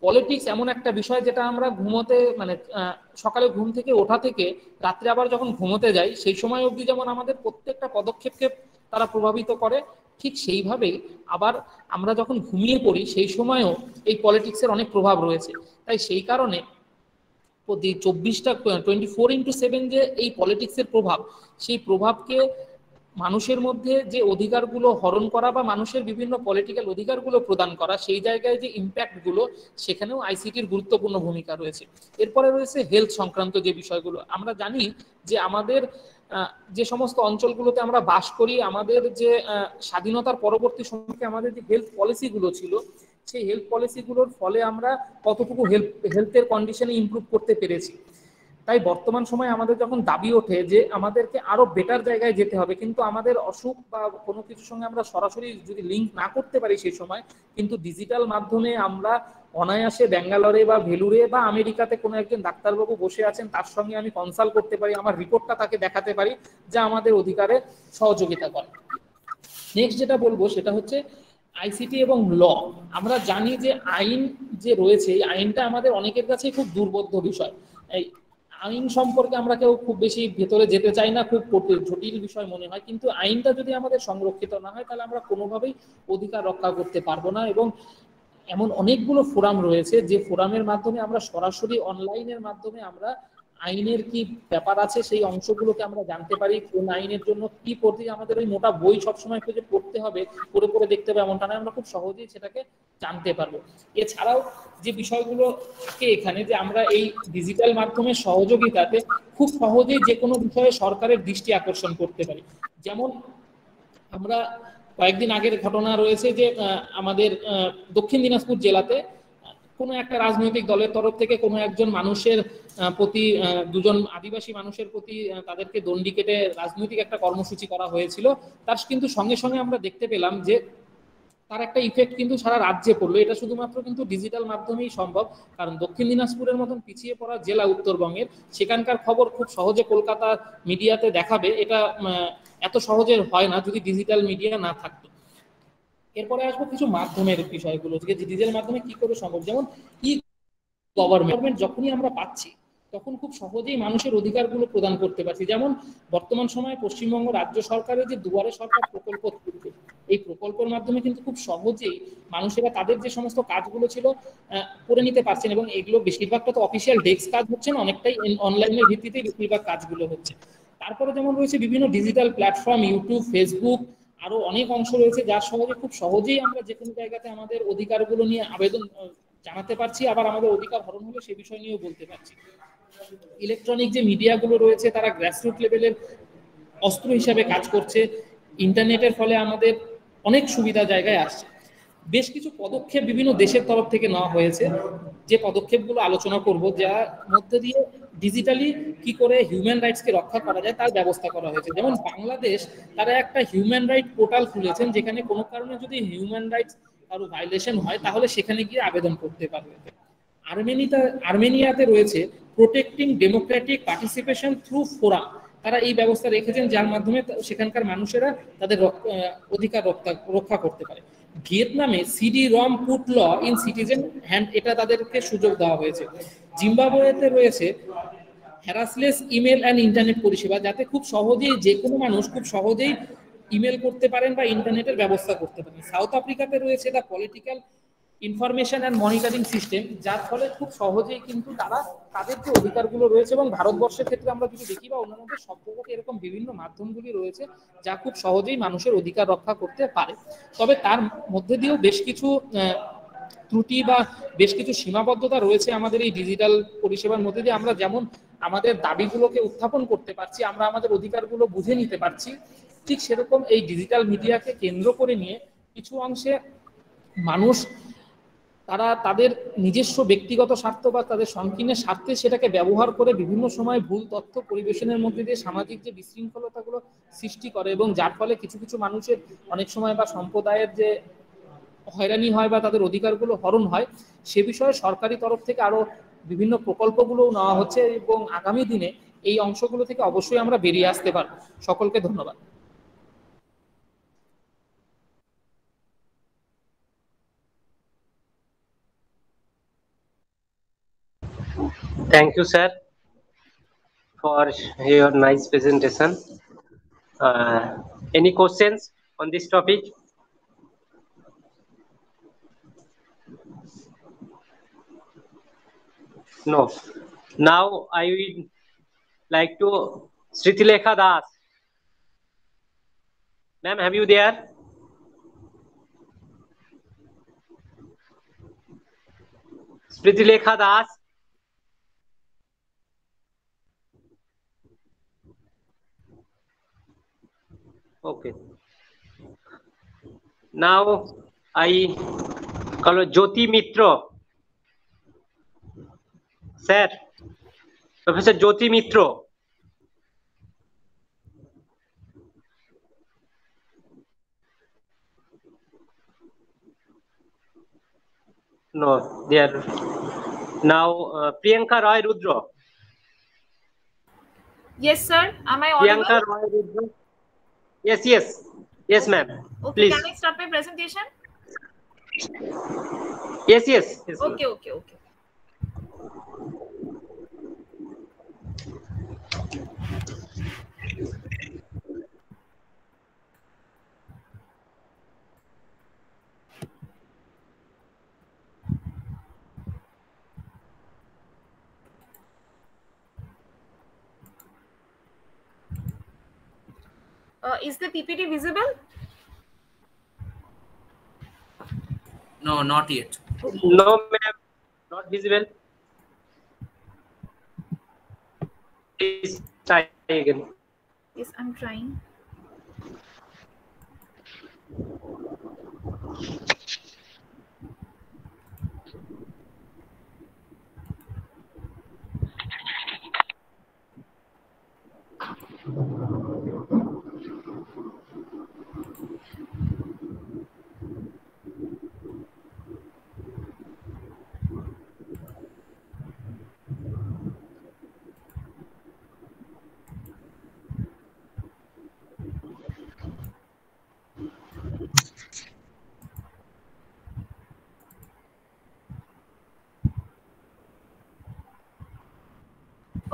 পলিটিক্স এমন একটা বিষয় যেটা আমরা ঘুমোতে মানে সকালে ঘুম থেকে ওঠা থেকে রাত্রে আবার যখন ঘুমোতে যাই, সেই সময় অবধি যেমন আমাদের প্রত্যেকটা পদক্ষেপকে তারা প্রভাবিত করে, ঠিক সেইভাবেই আবার আমরা যখন ঘুমিয়ে পড়ি সেই সময়ও এই পলিটিক্সের অনেক প্রভাব রয়েছে। তাই সেই কারণে 24/7 যে এই পলিটিক্সের প্রভাব, সেই প্রভাবকে মানুষের মধ্যে যে অধিকারগুলো হরণ করা বা মানুষের বিভিন্ন পলিটিক্যাল অধিকারগুলো প্রদান করা, সেই জায়গায় যে ইম্প্যাক্টগুলো, সেখানেও আইসিটির গুরুত্বপূর্ণ ভূমিকা রয়েছে। এরপরে রয়েছে হেলথ সংক্রান্ত যে বিষয়গুলো। আমরা জানি যে আমাদের যে সমস্ত অঞ্চলগুলোতে আমরা বাস করি, আমাদের যে স্বাধীনতার পরবর্তী সময়ে আমাদের যে হেলথ পলিসিগুলো ছিল, সেই হেলথ পলিসিগুলোর ফলে আমরা কতটুকু হেলথের কন্ডিশনে ইমপ্রুভ করতে পেরেছি। তাই বর্তমান সময়ে আমাদের যখন দাবি ওঠে যে আমাদেরকে আরো বেটার জায়গায় যেতে হবে, কিন্তু আমাদের অসুখ বা কোনো কিছুর সঙ্গে আমরা সরাসরি যদি লিঙ্ক না করতে পারি সেই সময়, কিন্তু ডিজিটাল মাধ্যমে আমরা অনায়াসে ব্যাঙ্গালোরে বা ভেলুরে বা আমেরিকাতে কোনো একজন ডাক্তারবাবু বসে আছেন, তার সঙ্গে আমি কনসাল্ট করতে পারি, আমার রিপোর্টটা তাকে দেখাতে পারি, যা আমাদের অধিকারে সহযোগিতা করে। নেক্সট যেটা বলবো সেটা হচ্ছে আইসিটি এবং ল। আমরা জানি যে আইন যে রয়েছে, এই আইনটা আমাদের অনেকের কাছে খুব দুর্বোধ্য বিষয়। এই আইন সম্পর্কে আমরা কেউ খুব বেশি ভেতরে যেতে চাই না, খুব জটিল বিষয় মনে হয়, কিন্তু আইনটা যদি আমাদের সংরক্ষিত না হয় তাহলে আমরা কোনোভাবেই অধিকার রক্ষা করতে পারবো না। এবং এমন অনেকগুলো ফোরাম রয়েছে যে ফোরামের মাধ্যমে আমরা সরাসরি অনলাইনের মাধ্যমে আমরা আইনের কি ব্যাপার আছে সেই অংশগুলোকে আমরা জানতে পারি। কোন আইনের জন্য কি পড়তে, আমাদের ওই মোটা বই সবসময় খুঁজে পড়তে হবে, পড়ে পড়ে দেখতে হবে এমনটা নয়, আমরা খুব সহজেই সেটাকে জানতে পারবো। এছাড়াও যে বিষয়গুলো থাকে এখানে, যে আমরা এই ডিজিটাল মাধ্যমের সহযোগিতাতে খুব সহজেই যে কোনো বিষয়ে সরকারের দৃষ্টি আকর্ষণ করতে পারি। যেমন আমরা কয়েকদিন আগের ঘটনা রয়েছে যে আমাদের দক্ষিণ দিনাজপুর জেলাতে কোনো একটা রাজনৈতিক দলের তরফ থেকে কোনো একজন মানুষের প্রতি, দুজন আদিবাসী মানুষের প্রতি তাদেরকে দণ্ডি কেটে রাজনৈতিক একটা কর্মসূচি করা হয়েছিল। তার কিন্তু সঙ্গে সঙ্গে আমরা দেখতে পেলাম যে তার একটা ইফেক্ট কিন্তু সারা রাজ্যে পড়লো। এটা শুধুমাত্র কিন্তু ডিজিটাল মাধ্যমেই সম্ভব, কারণ দক্ষিণ দিনাজপুরের মতন পিছিয়ে পড়া জেলা উত্তরবঙ্গের, সেখানকার খবর খুব সহজে কলকাতা মিডিয়াতে দেখাবে, এটা এত সহজে হয় না যদি ডিজিটাল মিডিয়া না থাকতো। এরপরে আসবো কিছু মাধ্যমের বিষয়গুলো, যে ডিজিটাল মাধ্যমে কি করে সম্ভব। যেমন ই গভর্নমেন্ট যখনই আমরা পাচ্ছি তখন খুব সহজেই মানুষের অধিকারগুলো প্রদান করতে পারছি। যেমন বর্তমান সময়ে পশ্চিমবঙ্গ রাজ্য সরকারের যে দুয়ারে সরকার প্রকল্প, এই প্রকল্পের মাধ্যমে কিন্তু খুব সহজেই মানুষেরা তাদের যে সমস্ত কাজগুলো ছিল করে নিতে পারছেন, এবং এগুলো বেশিরভাগটা তো অফিসিয়াল ডেস্ক কাজ হচ্ছে না, অনেকটাই অনলাইনের ভিত্তিতে বেশিরভাগ কাজগুলো হচ্ছে। তারপরে যেমন রয়েছে বিভিন্ন ডিজিটাল প্ল্যাটফর্ম, ইউটিউব, ফেসবুক, আরো অনেক অংশ রয়েছে যার সহজে খুব সহজেই আমরা যে কোনো জায়গাতে আমাদের অধিকারগুলো নিয়ে আবেদন জানাতে পারছি, আবার আমাদের অধিকার হরণ হলে সে বিষয় নিয়েও বলতে পারছি। ইলেকট্রনিক যে মিডিয়াগুলো রয়েছে তারা গ্রাসরুট লেভেলের অস্ত্র হিসাবে কাজ করছে। ইন্টারনেটের ফলে আমাদের অনেক সুবিধা জায়গায় আসছে। বেশ কিছু পদক্ষেপ বিভিন্ন দেশের তরফ থেকে নেওয়া হয়েছে, যে পদক্ষেপগুলো আলোচনা করব, যার মধ্যে দিয়ে ডিজিটালি কি করে হিউম্যান রাইটসকে রক্ষা করা যায় তার ব্যবস্থা করা হয়েছে। যেমন বাংলাদেশ, তারা একটা হিউম্যান রাইট পোর্টাল খুলেছেন, যেখানে কোনো কারণে যদি হিউম্যান রাইটস কারো ভায়োলেশন হয় তাহলে সেখানে গিয়ে আবেদন করতে পারবে। আর্মেনিয়াতে রয়েছে protecting Democratic participation through forum, তারা এই ব্যবস্থা রেখেছেন যার মাধ্যমে সেখানকার মানুষেরা তাদের অধিকার রক্ষা করতে পারে। ভিয়েতনামে CD ROM put law in citizen hand, এটা তাদেরকে সুযোগ দেওয়া হয়েছে। জিম্বাবুয়েতে রয়েছে হ্যারাসলেস ইমেল অ্যান্ড ইন্টারনেট পরিষেবা, যাতে খুব সহজেই যে কোনো মানুষ খুব সহজেই ইমেল করতে পারেন বা ইন্টারনেটের ব্যবস্থা করতে পারেন। সাউথ আফ্রিকাতে রয়েছে the political information and monitoring system, যার ফলে খুব সহজেই কিন্তু তারা তাদের যে অধিকারগুলো রয়েছে, এবং ভারতবর্ষের ক্ষেত্রে আমরা যদি দেখি বা অন্যান্য সব জায়গাতে এরকম বিভিন্ন মাধ্যমগুলি রয়েছে যা খুব সহজেই মানুষের অধিকার রক্ষা করতে পারে। তবে তার মধ্যে দিয়েও বেশ কিছু ত্রুটি বা বেশ কিছু সীমাবদ্ধতা রয়েছে আমাদের এই ডিজিটাল পরিষেবার মধ্যে দিয়ে। আমরা যেমন আমাদের দাবিগুলোকে উত্থাপন করতে পারছি, আমরা আমাদের অধিকারগুলো বুঝে নিতে পারছি, ঠিক সেরকম এই ডিজিটাল মিডিয়াকে কেন্দ্র করে নিয়ে কিছু অংশে মানুষ তারা তাদের নিজস্ব ব্যক্তিগত স্বার্থ বা তাদের সংকীর্ণের স্বার্থে সেটাকে ব্যবহার করে বিভিন্ন সময় ভুল তথ্য পরিবেশনের মধ্যে দিয়ে সামাজিক যে বিশৃঙ্খলতাগুলো সৃষ্টি করে, এবং যার ফলে কিছু কিছু মানুষের অনেক সময় বা সম্প্রদায়ের যে হয়রানি হয় বা তাদের অধিকারগুলো হরণ হয়, সে বিষয়ে সরকারি তরফ থেকে আরো বিভিন্ন প্রকল্পগুলোও নেওয়া হচ্ছে, এবং আগামী দিনে এই অংশগুলো থেকে অবশ্যই আমরা বেরিয়ে আসতে পারব। সকলকে ধন্যবাদ। Thank you, sir, for your nice presentation. Any questions on this topic? No. Now I would like to Sritilekha Das. Ma'am, have you there? Sritilekha Das. Okay. Now I call Jyoti Mitra. Sir, Professor Jyoti Mitra. No, they are now Priyanka Roy Rudra. Yes, sir. Am I audible? Priyanka Roy Rudra. Yes, ma'am. Okay, Please. can I start my presentation? Yes. Okay. Is the PPT visible? No, not yet. No, ma'am, not visible. Please try again. Yes, I'm trying.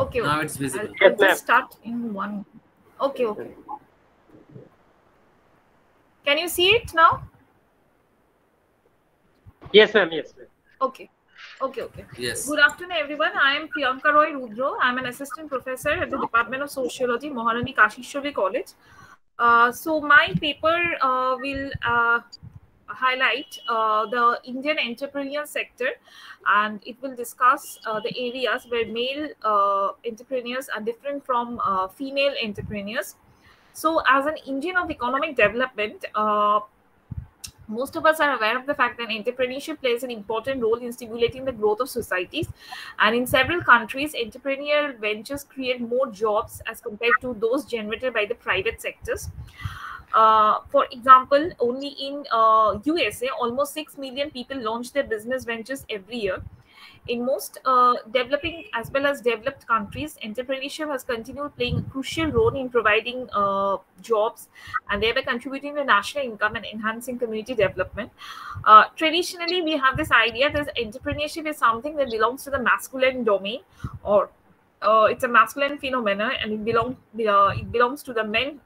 Okay. Now it's visible. I'll Yes, ma'am. just start in one. Okay. Can you see it now? Yes, ma'am. Okay. Yes. Good afternoon, everyone. I am Priyanka Roy Rudra. I'm an assistant professor at the Department of Sociology, Maharani Kashishwari College. So my paper will highlight the Indian entrepreneurial sector, and it will discuss the areas where male entrepreneurs are different from female entrepreneurs. So as an engine of economic development, most of us are aware of the fact that entrepreneurship plays an important role in stimulating the growth of societies. And in several countries, entrepreneurial ventures create more jobs as compared to those generated by the private sectors. For example, only in USA, almost 6 million people launch their business ventures every year. In most developing as well as developed countries, entrepreneurship has continued playing a crucial role in providing jobs and thereby contributing to national income and enhancing community development. Traditionally, we have this idea that entrepreneurship is something that belongs to the masculine domain, or it's a masculine phenomenon, and it belongs to the men.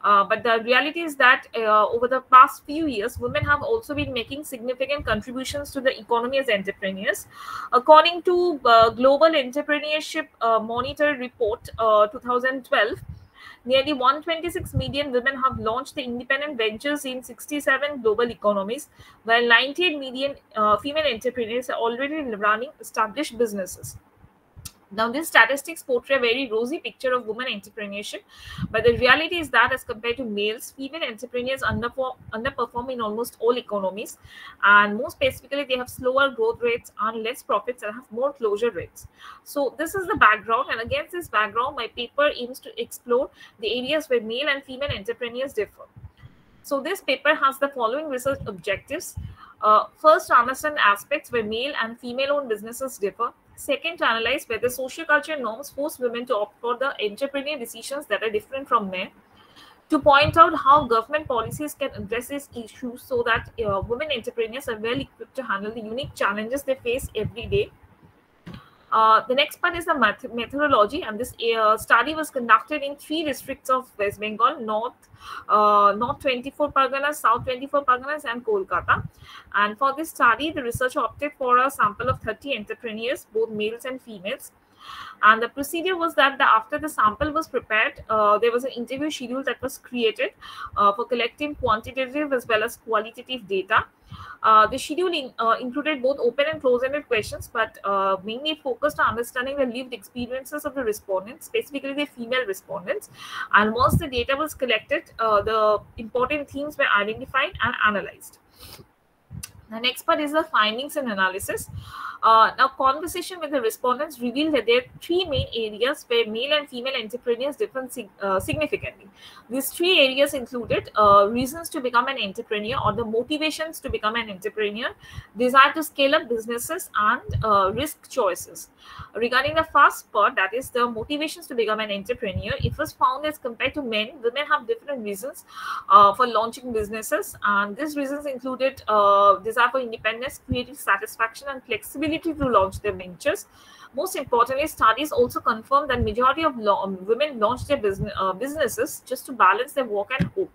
But the reality is that over the past few years, women have also been making significant contributions to the economy as entrepreneurs. According to Global Entrepreneurship Monitor Report 2012, nearly 126 million women have launched the independent ventures in 67 global economies, while 98 million female entrepreneurs are already running established businesses. Now, these statistics portray a very rosy picture of women entrepreneurship, but the reality is that as compared to males, female entrepreneurs underperform in almost all economies, and more specifically, they have slower growth rates, earn less profits, and have more closure rates. So, this is the background, and against this background, my paper aims to explore the areas where male and female entrepreneurs differ. So this paper has the following research objectives. First, to understand aspects where male and female-owned businesses differ. Second, to analyze whether social-cultural norms force women to opt for the entrepreneurial decisions that are different from men. To point out how government policies can address these issues so that women entrepreneurs are well equipped to handle the unique challenges they face every day. The next part is the methodology, and this study was conducted in 3 districts of West Bengal: North 24 Parganas, South 24 Parganas, and Kolkata. And for this study, the researcher opted for a sample of 30 entrepreneurs, both males and females. And the procedure was that after the sample was prepared, there was an interview schedule that was created for collecting quantitative as well as qualitative data. The schedule included both open and closed-ended questions, but mainly focused on understanding the lived experiences of the respondents, specifically the female respondents. And once the data was collected, the important themes were identified and analyzed. The next part is the findings and analysis. Now, conversation with the respondents revealed that there are 3 main areas where male and female entrepreneurs differ significantly. These 3 areas included reasons to become an entrepreneur, or the motivations to become an entrepreneur, desire to scale up businesses, and risk choices. Regarding the first part, that is the motivations to become an entrepreneur, it was found as compared to men, women have different reasons for launching businesses, and these reasons included desire for independence, creative satisfaction, and flexibility to launch their ventures. Most importantly, studies also confirm that majority of women launch their businesses just to balance their work and home.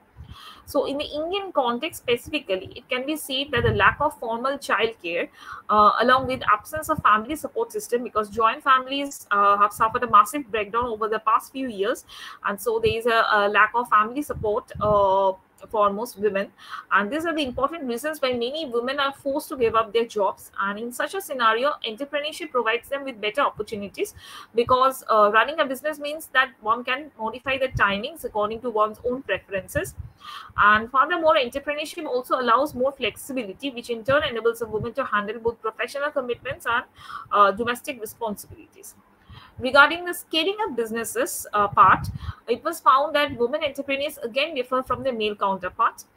So in the Indian context specifically, it can be said that the lack of formal childcare, along with absence of family support system, because joint families have suffered a massive breakdown over the past few years, and so there is a lack of family support for most women, and these are the important reasons why many women are forced to give up their jobs. And in such a scenario, entrepreneurship provides them with better opportunities, because running a business means that one can modify the timings according to one's own preferences. And furthermore, entrepreneurship also allows more flexibility, which in turn enables a woman to handle both professional commitments and domestic responsibilities. Regarding the scaling up businesses part, it was found that women entrepreneurs again differ from their male counterparts.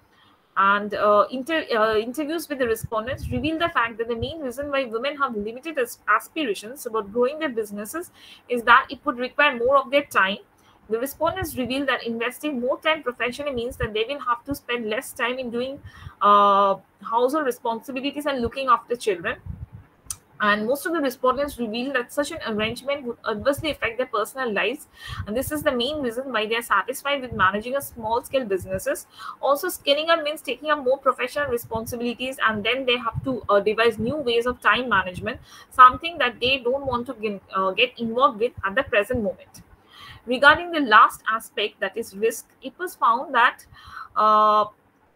And interviews with the respondents reveal the fact that the main reason why women have limited aspirations about growing their businesses is that it would require more of their time. The respondents reveal that investing more time professionally means that they will have to spend less time in doing household responsibilities and looking after children. And most of the respondents reveal that such an arrangement would adversely affect their personal lives, and this is the main reason why they are satisfied with managing a small-scale businesses. Also, scaling up means taking up more professional responsibilities, and then they have to devise new ways of time management, something that they don't want to get involved with at the present moment. Regarding the last aspect, that is risk, it was found that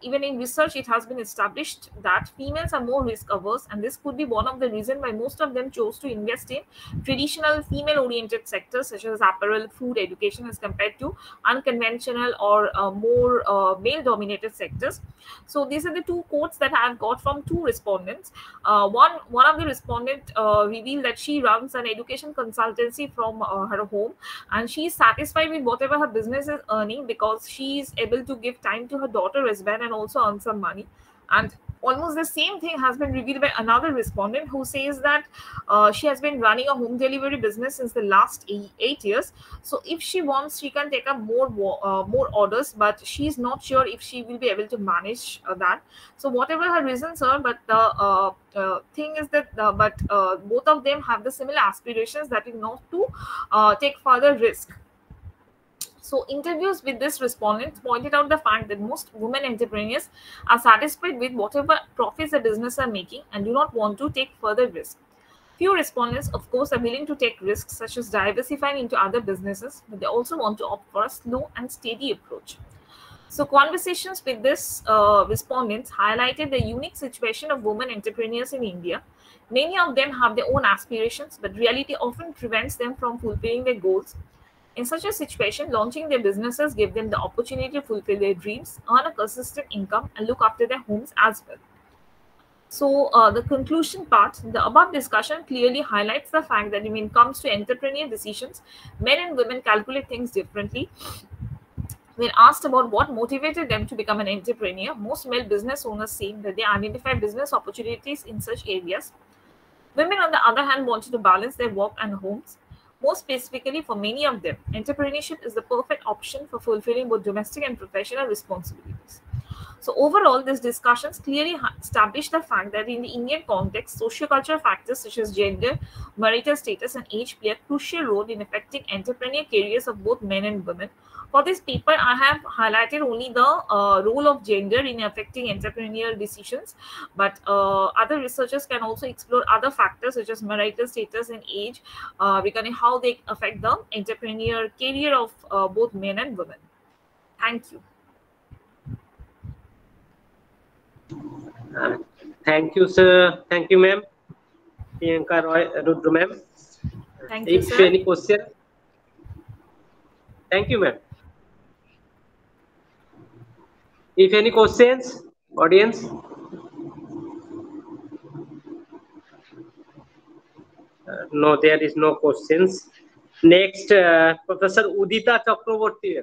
even in research, it has been established that females are more risk averse, and this could be one of the reasons why most of them chose to invest in traditional female-oriented sectors such as apparel, food, education, as compared to unconventional or more male-dominated sectors. So these are the 2 quotes that I have got from 2 respondents. One of the respondents revealed that she runs an education consultancy from her home, and she is satisfied with whatever her business is earning, because she is able to give time to her daughter as well and also earn some money. And Almost the same thing has been revealed by another respondent who says that she has been running a home delivery business since the last 8 years. So if she wants, she can take up more orders, but she is not sure if she will be able to manage that. So whatever her reasons are, but the thing is that both of them have the similar aspirations, that is not to take further risk. So interviews with this respondents pointed out the fact that most women entrepreneurs are satisfied with whatever profits the business are making and do not want to take further risk. Few respondents, of course, are willing to take risks such as diversifying into other businesses, but they also want to opt for a slow and steady approach. So conversations with this respondents highlighted the unique situation of women entrepreneurs in India. Many of them have their own aspirations, but reality often prevents them from fulfilling their goals. In such a situation, launching their businesses give them the opportunity to fulfill their dreams, earn a consistent income, and look after their homes as well. So the conclusion part, the above discussion clearly highlights the fact that when it comes to entrepreneurial decisions, men and women calculate things differently. When asked about what motivated them to become an entrepreneur, most male business owners say that they identify business opportunities in such areas. Women, on the other hand, wanted to balance their work and homes. More specifically, for many of them, entrepreneurship is the perfect option for fulfilling both domestic and professional responsibilities. So overall, these discussions clearly establish the fact that in the Indian context, sociocultural factors such as gender, marital status, and age play a crucial role in affecting entrepreneurial careers of both men and women. For this paper, I have highlighted only the role of gender in affecting entrepreneurial decisions, but other researchers can also explore other factors such as marital status and age regarding how they affect the entrepreneurial career of both men and women. Thank you. Thank you, sir. Thank you, ma'am. Priyanka Roy, Rudra, ma'am. Thank you, if sir. Any question? Thank you, ma'am. If any questions, audience? No, there is no questions. Next, Professor Udita Chakraborty.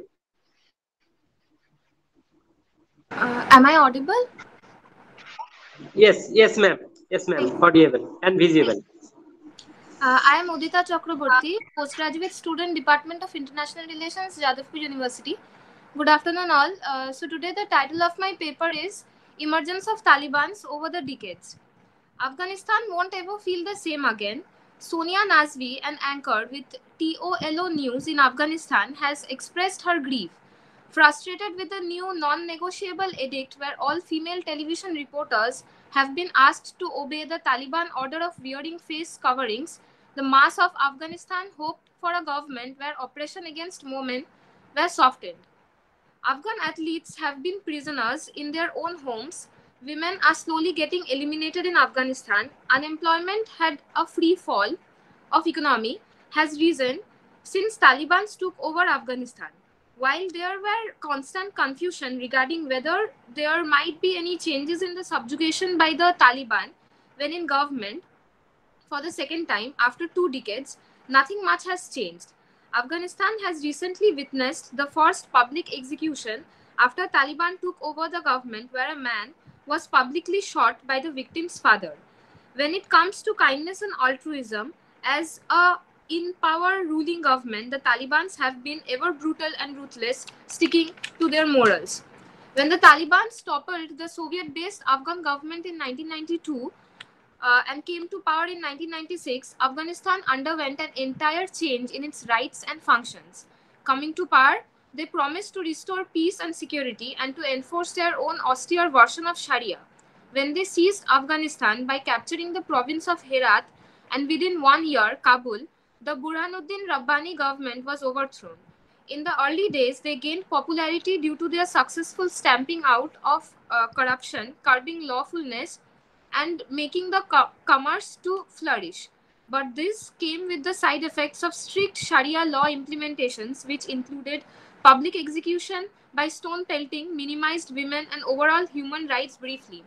Am I audible? Yes, ma'am. Yes, ma'am. Audible and visible. I am Udita Chakraborty, postgraduate student, Department of International Relations, Jadavpur University. Good afternoon, all. So today the title of my paper is Emergence of Taliban's Over the Decades. Afghanistan won't ever feel the same again. Sonia Nazvi, an anchor with TOLO News in Afghanistan, has expressed her grief. Frustrated with the new non-negotiable edict where all female television reporters have been asked to obey the Taliban order of wearing face coverings, the mass of Afghanistan hoped for a government where oppression against women were softened. Afghan athletes have been prisoners in their own homes. Women are slowly getting eliminated in Afghanistan. Unemployment had a free fall of economy has risen since Taliban took over Afghanistan. While there were constant confusion regarding whether there might be any changes in the subjugation by the Taliban when in government for the second time after 2 decades, nothing much has changed. Afghanistan has recently witnessed the first public execution after Taliban took over the government where a man was publicly shot by the victim's father. When it comes to kindness and altruism, as a in power ruling government, the Taliban have been ever brutal and ruthless, sticking to their morals. When the Taliban toppled the Soviet-based Afghan government in 1992 and came to power in 1996, Afghanistan underwent an entire change in its rights and functions. Coming to power, they promised to restore peace and security and to enforce their own austere version of Sharia. When they seized Afghanistan by capturing the province of Herat, and within 1 year, Kabul, the Burhanuddin Rabbani government was overthrown. In the early days, they gained popularity due to their successful stamping out of corruption, curbing lawfulness, and making the commerce to flourish. But this came with the side effects of strict Sharia law implementations, which included public execution by stone pelting, minimized women, and overall human rights briefly.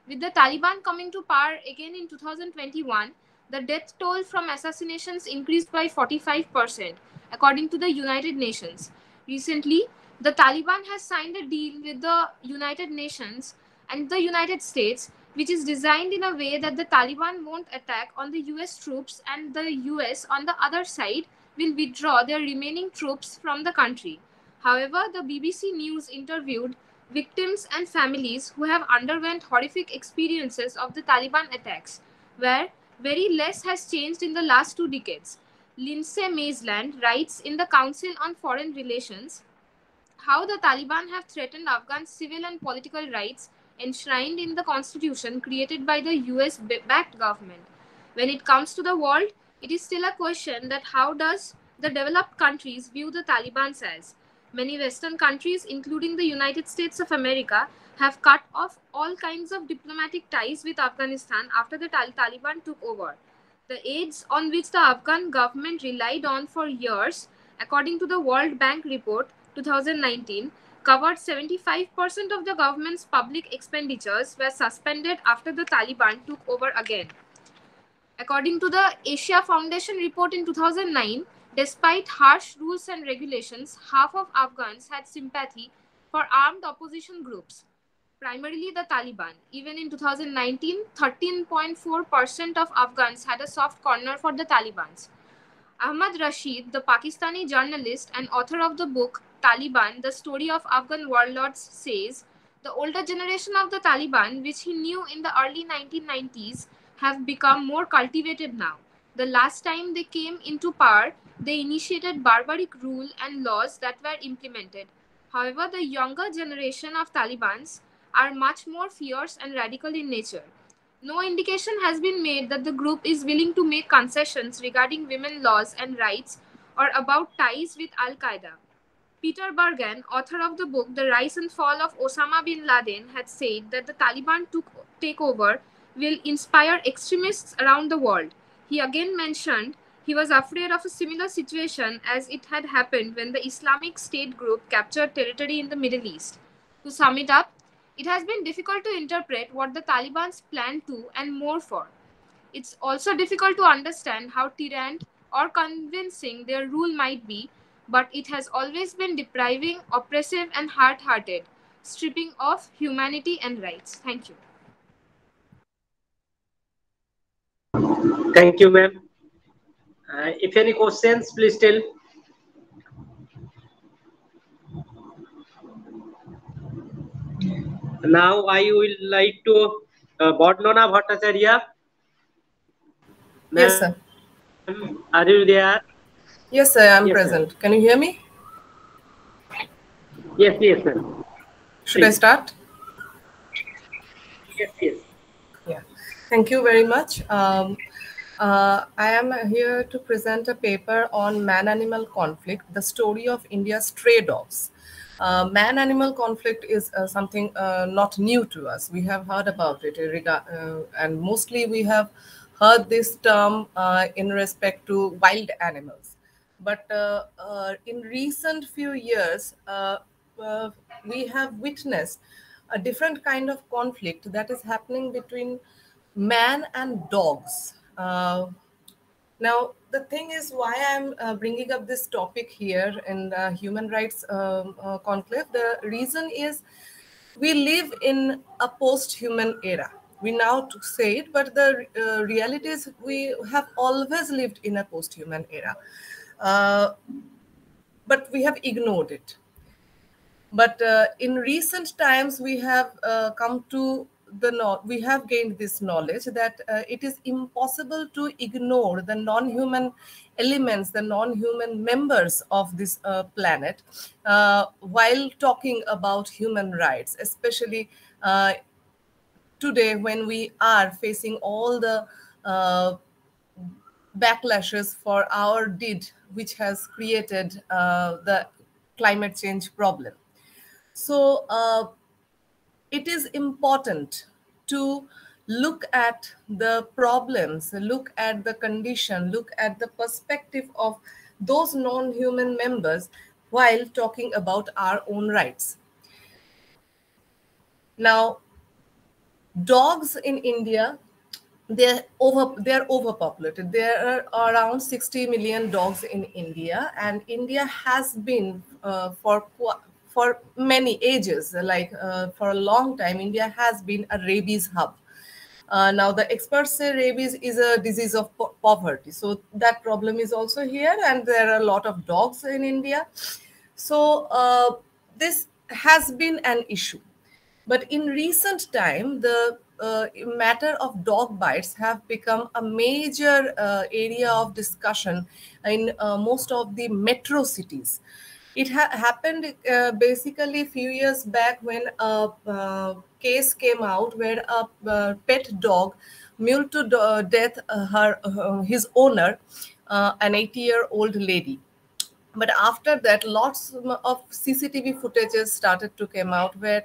With the Taliban coming to power again in 2021, the death toll from assassinations increased by 45%, according to the United Nations. Recently, the Taliban has signed a deal with the United Nations and the United States which is designed in a way that the Taliban won't attack on the US troops and the US on the other side will withdraw their remaining troops from the country. However, the BBC News interviewed victims and families who have underwent horrific experiences of the Taliban attacks, where very less has changed in the last 2 decades. Lindsay Maisland writes in the Council on Foreign Relations how the Taliban have threatened Afghan civil and political rights enshrined in the constitution created by the US-backed government. When it comes to the world, it is still a question that how does the developed countries view the Taliban as? Many Western countries, including the United States of America, have cut off all kinds of diplomatic ties with Afghanistan after the Taliban took over. The aids on which the Afghan government relied on for years, according to the World Bank report 2019, covered 75% of the government's public expenditures were suspended after the Taliban took over again. According to the Asia Foundation report in 2009, despite harsh rules and regulations, half of Afghans had sympathy for armed opposition groups, primarily the Taliban. Even in 2019, 13.4% of Afghans had a soft corner for the Taliban. Ahmad Rashid, the Pakistani journalist and author of the book Taliban, The Story of Afghan Warlords, says, the older generation of the Taliban, which he knew in the early 1990s, have become more cultivated now. The last time they came into power, they initiated barbaric rule and laws that were implemented. However, the younger generation of Talibans are much more fierce and radical in nature. No indication has been made that the group is willing to make concessions regarding women laws and rights or about ties with Al-Qaeda. Peter Bergen, author of the book The Rise and Fall of Osama bin Laden, had said that the Taliban takeover will inspire extremists around the world. He again mentioned he was afraid of a similar situation as it had happened when the Islamic State group captured territory in the Middle East. To sum it up, it has been difficult to interpret what the Taliban's plan to and more for. It's also difficult to understand how tyrant or convincing their rule might be, but it has always been depriving, oppressive, and hard-hearted, stripping of humanity and rights. Thank you. Thank you, ma'am. If any questions, please tell. Now I will like to Bodnona Bhattacharya. Yes, sir. Are you there? Yes, sir, I'm Yes, present. sir. Can you hear me? Yes, yes, sir. Should I start? Yes, yes. Yeah. Thank you very much. I am here to present a paper on man-animal conflict, the story of India's stray dogs. Man-animal conflict is something not new to us. We have heard about it, and mostly we have heard this term in respect to wild animals. But in recent few years, we have witnessed a different kind of conflict that is happening between man and dogs. Now, the thing is why I'm bringing up this topic here in the human rights conclave. The reason is we live in a post-human era. We now say it, but the reality is we have always lived in a post-human era. But we have ignored it. But in recent times, we have come to we have gained this knowledge that it is impossible to ignore the non-human elements, the non-human members of this planet while talking about human rights, especially today when we are facing all the backlashes for our deed, which has created the climate change problem. So it is important to look at the problems, look at the condition, look at the perspective of those non-human members while talking about our own rights. Now, dogs in India, they're overpopulated. There are around 60 million dogs in India, and India has been for many ages, like for a long time, India has been a rabies hub. Now, the experts say rabies is a disease of poverty. So that problem is also here, and there are a lot of dogs in India. So this has been an issue. But in recent time, the matter of dog bites have become a major area of discussion in most of the metro cities. It happened basically a few years back when a case came out where a pet dog mauled to death his owner, an 80-year-old lady. But after that, lots of CCTV footages started to come out where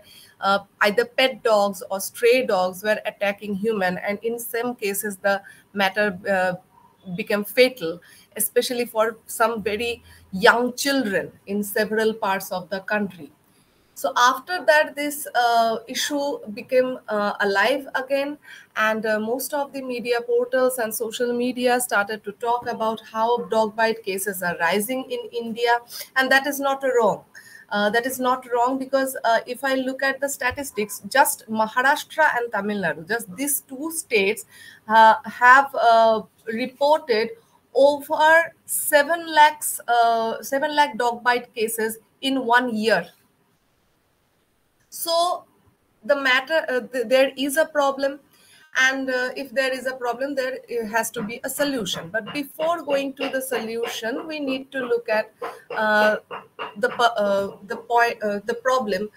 either pet dogs or stray dogs were attacking human, and in some cases the matter became fatal, especially for some very young children in several parts of the country. So after that, this issue became alive again, and most of the media portals and social media started to talk about how dog bite cases are rising in India, and that is not wrong. That is not wrong because if I look at the statistics, just Maharashtra and Tamil Nadu, just these two states have reported over 7 lakh dog bite cases in 1 year. So the matter, there is a problem, and if there is a problem, there has to be a solution. But before going to the solution, we need to look at the problem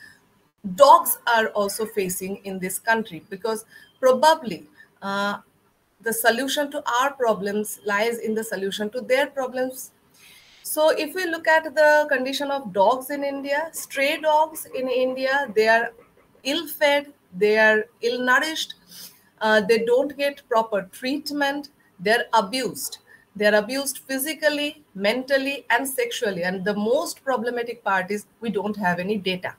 dogs are also facing in this country, because probably the solution to our problems lies in the solution to their problems. So if we look at the condition of dogs in India, stray dogs in India, they are ill-fed, they are ill-nourished, they don't get proper treatment, they're abused. They're abused physically, mentally, and sexually. And the most problematic part is we don't have any data.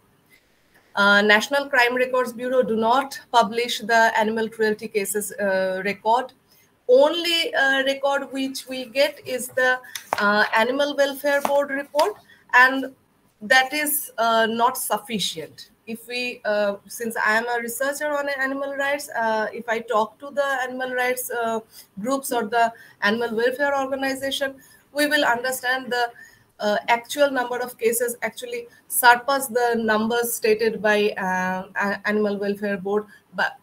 National Crime Records Bureau do not publish the animal cruelty cases record. Only record which we get is the Animal Welfare Board report, and that is not sufficient. If we, since I am a researcher on animal rights, if I talk to the animal rights groups or the animal welfare organization, we will understand the actual number of cases actually surpass the numbers stated by Animal Welfare Board, but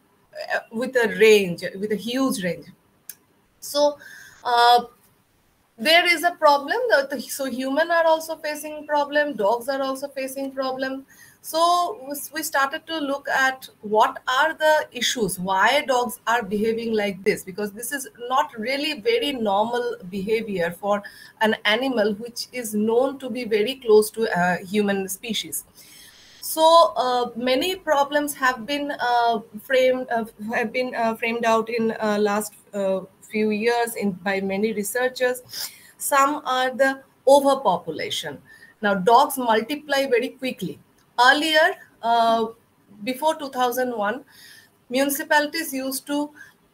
with a range, with a huge range. So there is a problem. So humans are also facing problem. Dogs are also facing problem. So we started to look at what are the issues, why dogs are behaving like this, because this is not really very normal behavior for an animal which is known to be very close to a human species. So many problems have been framed out in last few years by many researchers. Some are the overpopulation. Now, dogs multiply very quickly. Earlier, before 2001, municipalities used to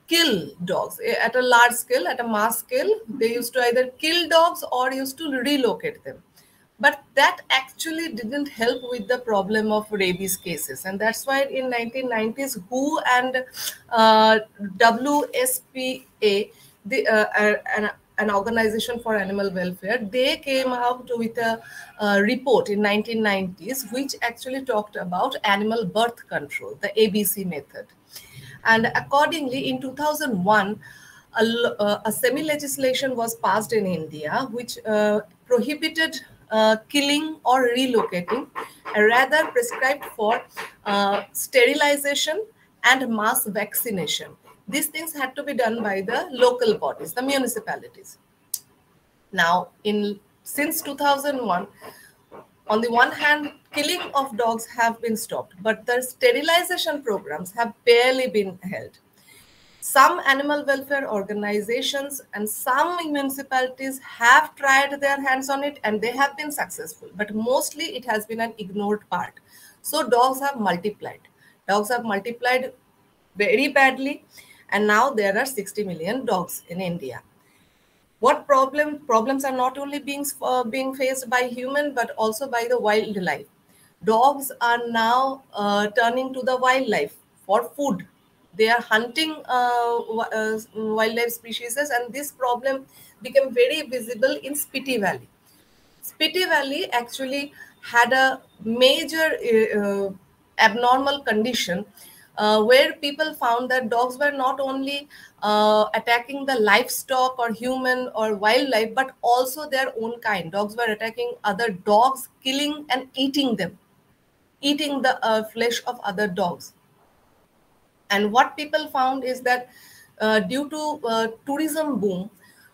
kill dogs at a large scale, at a mass scale. They used to either kill dogs or used to relocate them. But that actually didn't help with the problem of rabies cases. And that's why in 1990s, WHO and WSPA, an organization for animal welfare, they came out with a report in 1990s, which actually talked about animal birth control, the ABC method. And accordingly, in 2001, a semi-legislation was passed in India, which prohibited killing or relocating, rather prescribed for sterilization and mass vaccination. These things had to be done by the local bodies, the municipalities. Now, since 2001, on the one hand, killing of dogs have been stopped, but the sterilization programs have barely been held. Some animal welfare organizations and some municipalities have tried their hands on it, and they have been successful, but mostly it has been an ignored part. So dogs have multiplied. Dogs have multiplied very badly, and now there are 60 million dogs in India. What problems are not only being faced by human, but also by the wildlife. Dogs are now turning to the wildlife for food. They are hunting wildlife species, and this problem became very visible in Spiti Valley. Spiti Valley actually had a major abnormal condition where people found that dogs were not only attacking the livestock or human or wildlife, but also their own kind. Dogs were attacking other dogs, killing and eating them, eating the flesh of other dogs. And what people found is that due to tourism boom,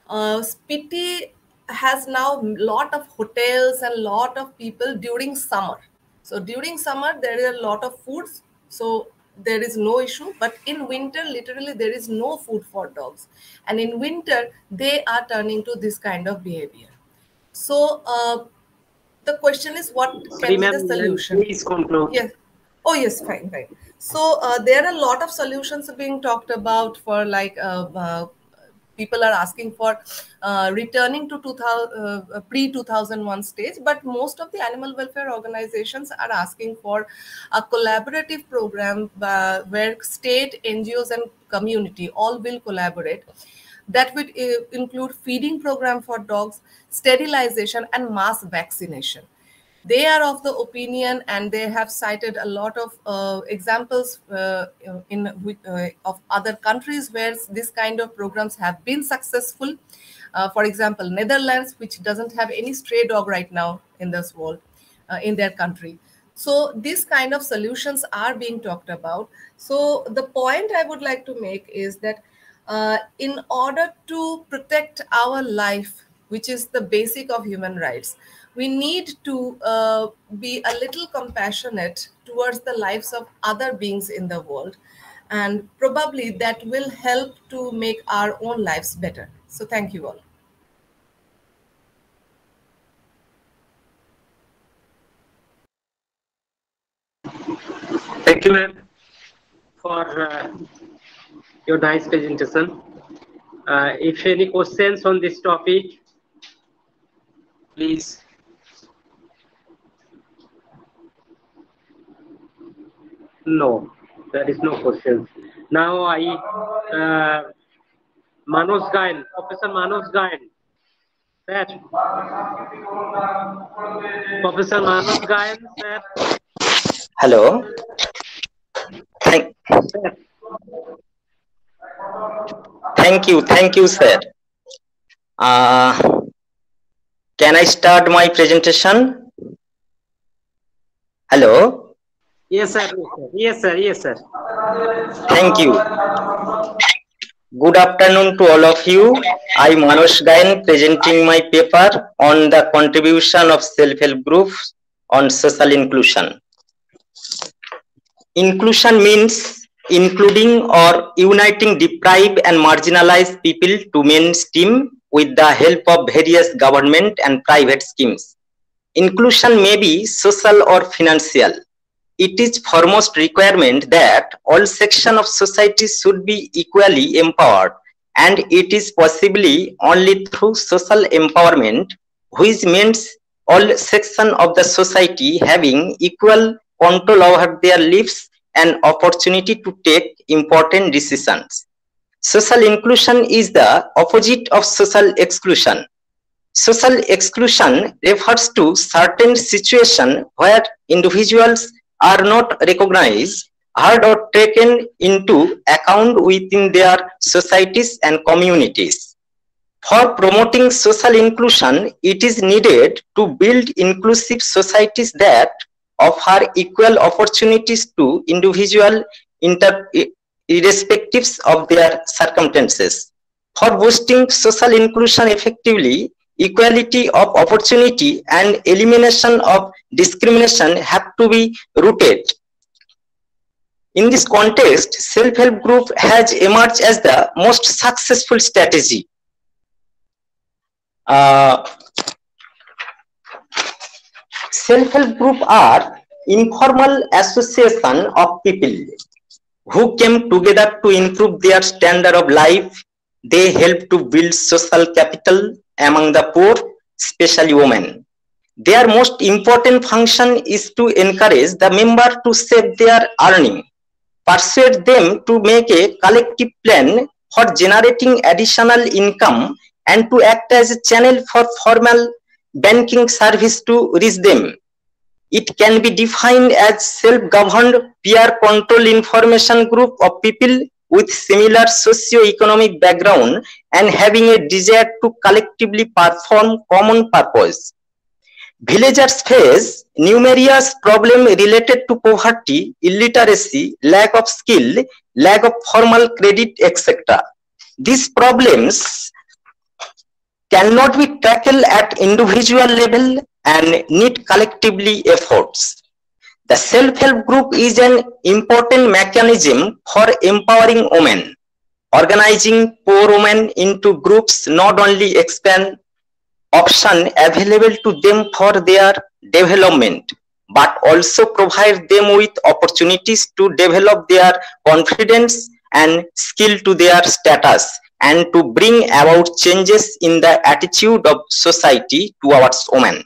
Spiti has now lot of hotels and lot of people during summer. So during summer, there is a lot of foods. So there is no issue. But in winter, literally, there is no food for dogs. And in winter, they are turning to this kind of behavior. So the question is, what can be the solution? Please conclude. Yes. Oh, yes, fine. So there are a lot of solutions being talked about for like people are asking for returning to pre-2001 stage, but most of the animal welfare organizations are asking for a collaborative program where state, NGOs and community all will collaborate. That would include feeding program for dogs, sterilization and mass vaccination. They are of the opinion, and they have cited a lot of examples of other countries where this kind of programs have been successful. For example, Netherlands, which doesn't have any stray dog right now in this world, in their country. So these kind of solutions are being talked about. So the point I would like to make is that in order to protect our life, which is the basic of human rights, we need to be a little compassionate towards the lives of other beings in the world. And probably that will help to make our own lives better. So thank you all. Thank you, ma'am, for your nice presentation. If any questions on this topic, please. No, there is no questions. Now Manoj Gain, Professor Manoj Gain. Sir. Professor Manoj Gain, sir. Hello. Thank you, sir. Can I start my presentation? Hello. Yes, sir. Yes, sir. Yes, sir. Thank you. Good afternoon to all of you. I am Manoj Gain, presenting my paper on the contribution of self-help groups on social inclusion. Inclusion means including or uniting deprived and marginalized people to mainstream with the help of various government and private schemes. Inclusion may be social or financial. It is foremost requirement that all sections of society should be equally empowered, and it is possibly only through social empowerment, which means all sections of the society having equal control over their lives and opportunity to take important decisions. Social inclusion is the opposite of social exclusion. Social exclusion refers to certain situations where individuals are not recognized, heard or taken into account within their societies and communities. For promoting social inclusion, it is needed to build inclusive societies that offer equal opportunities to individuals irrespective of their circumstances. For boosting social inclusion effectively, equality of opportunity and elimination of discrimination have to be rooted. In this context, self-help group has emerged as the most successful strategy. Self-help group are informal association of people who came together to improve their standard of life. They help to build social capital among the poor, especially women. Their most important function is to encourage the member to save their earning. persuade them to make a collective plan for generating additional income and to act as a channel for formal banking service to reach them. It can be defined as self-governed, peer-controlled information group of people with similar socio-economic background and having a desire to collectively perform common purpose. Villagers face numerous problems related to poverty, illiteracy, lack of skill, lack of formal credit, etc. These problems cannot be tackled at individual level and need collectively efforts. The self-help group is an important mechanism for empowering women. Organizing poor women into groups not only expand options available to them for their development, but also provide them with opportunities to develop their confidence and skill to their status and to bring about changes in the attitude of society towards women.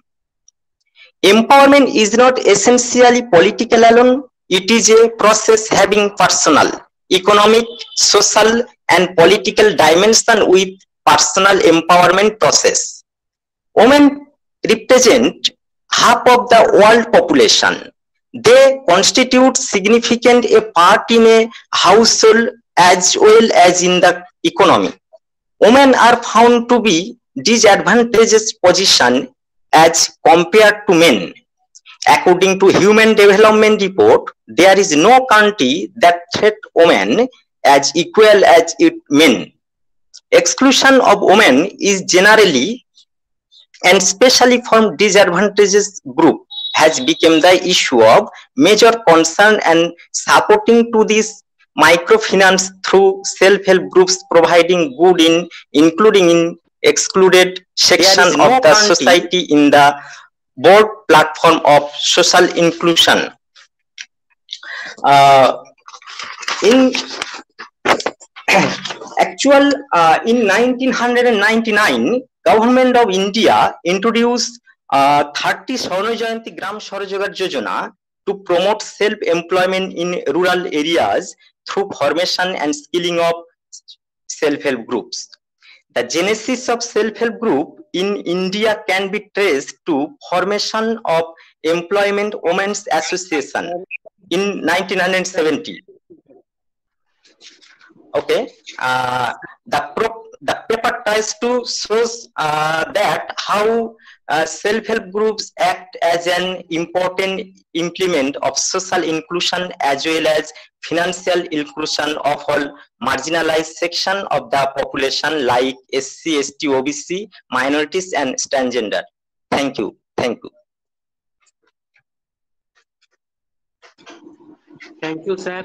Empowerment is not essentially political alone. It is a process having personal, economic, social, and political dimension with personal empowerment process. Women represent half of the world population. They constitute significant a part in a household as well as in the economy. Women are found to be disadvantaged position as compared to men. According to Human Development Report, there is no country that treats women as equal as men. Exclusion of women is generally and especially from disadvantaged group has become the issue of major concern, and supporting to this microfinance through self-help groups providing good in including in excluded section of the society in the broad platform of social inclusion. In in 1999, Government of India introduced 30 Swarno Jayanti Gram Swarojagar Yojana to promote self-employment in rural areas through formation and skilling of self-help groups. The genesis of self-help group in India can be traced to formation of Employment Women's Association in 1970. Okay, the paper tries to shows that how self-help groups act as an important implement of social inclusion as well as financial inclusion of all marginalized section of the population like SC, ST, OBC, minorities and transgender. Thank you. Thank you. Thank you, sir.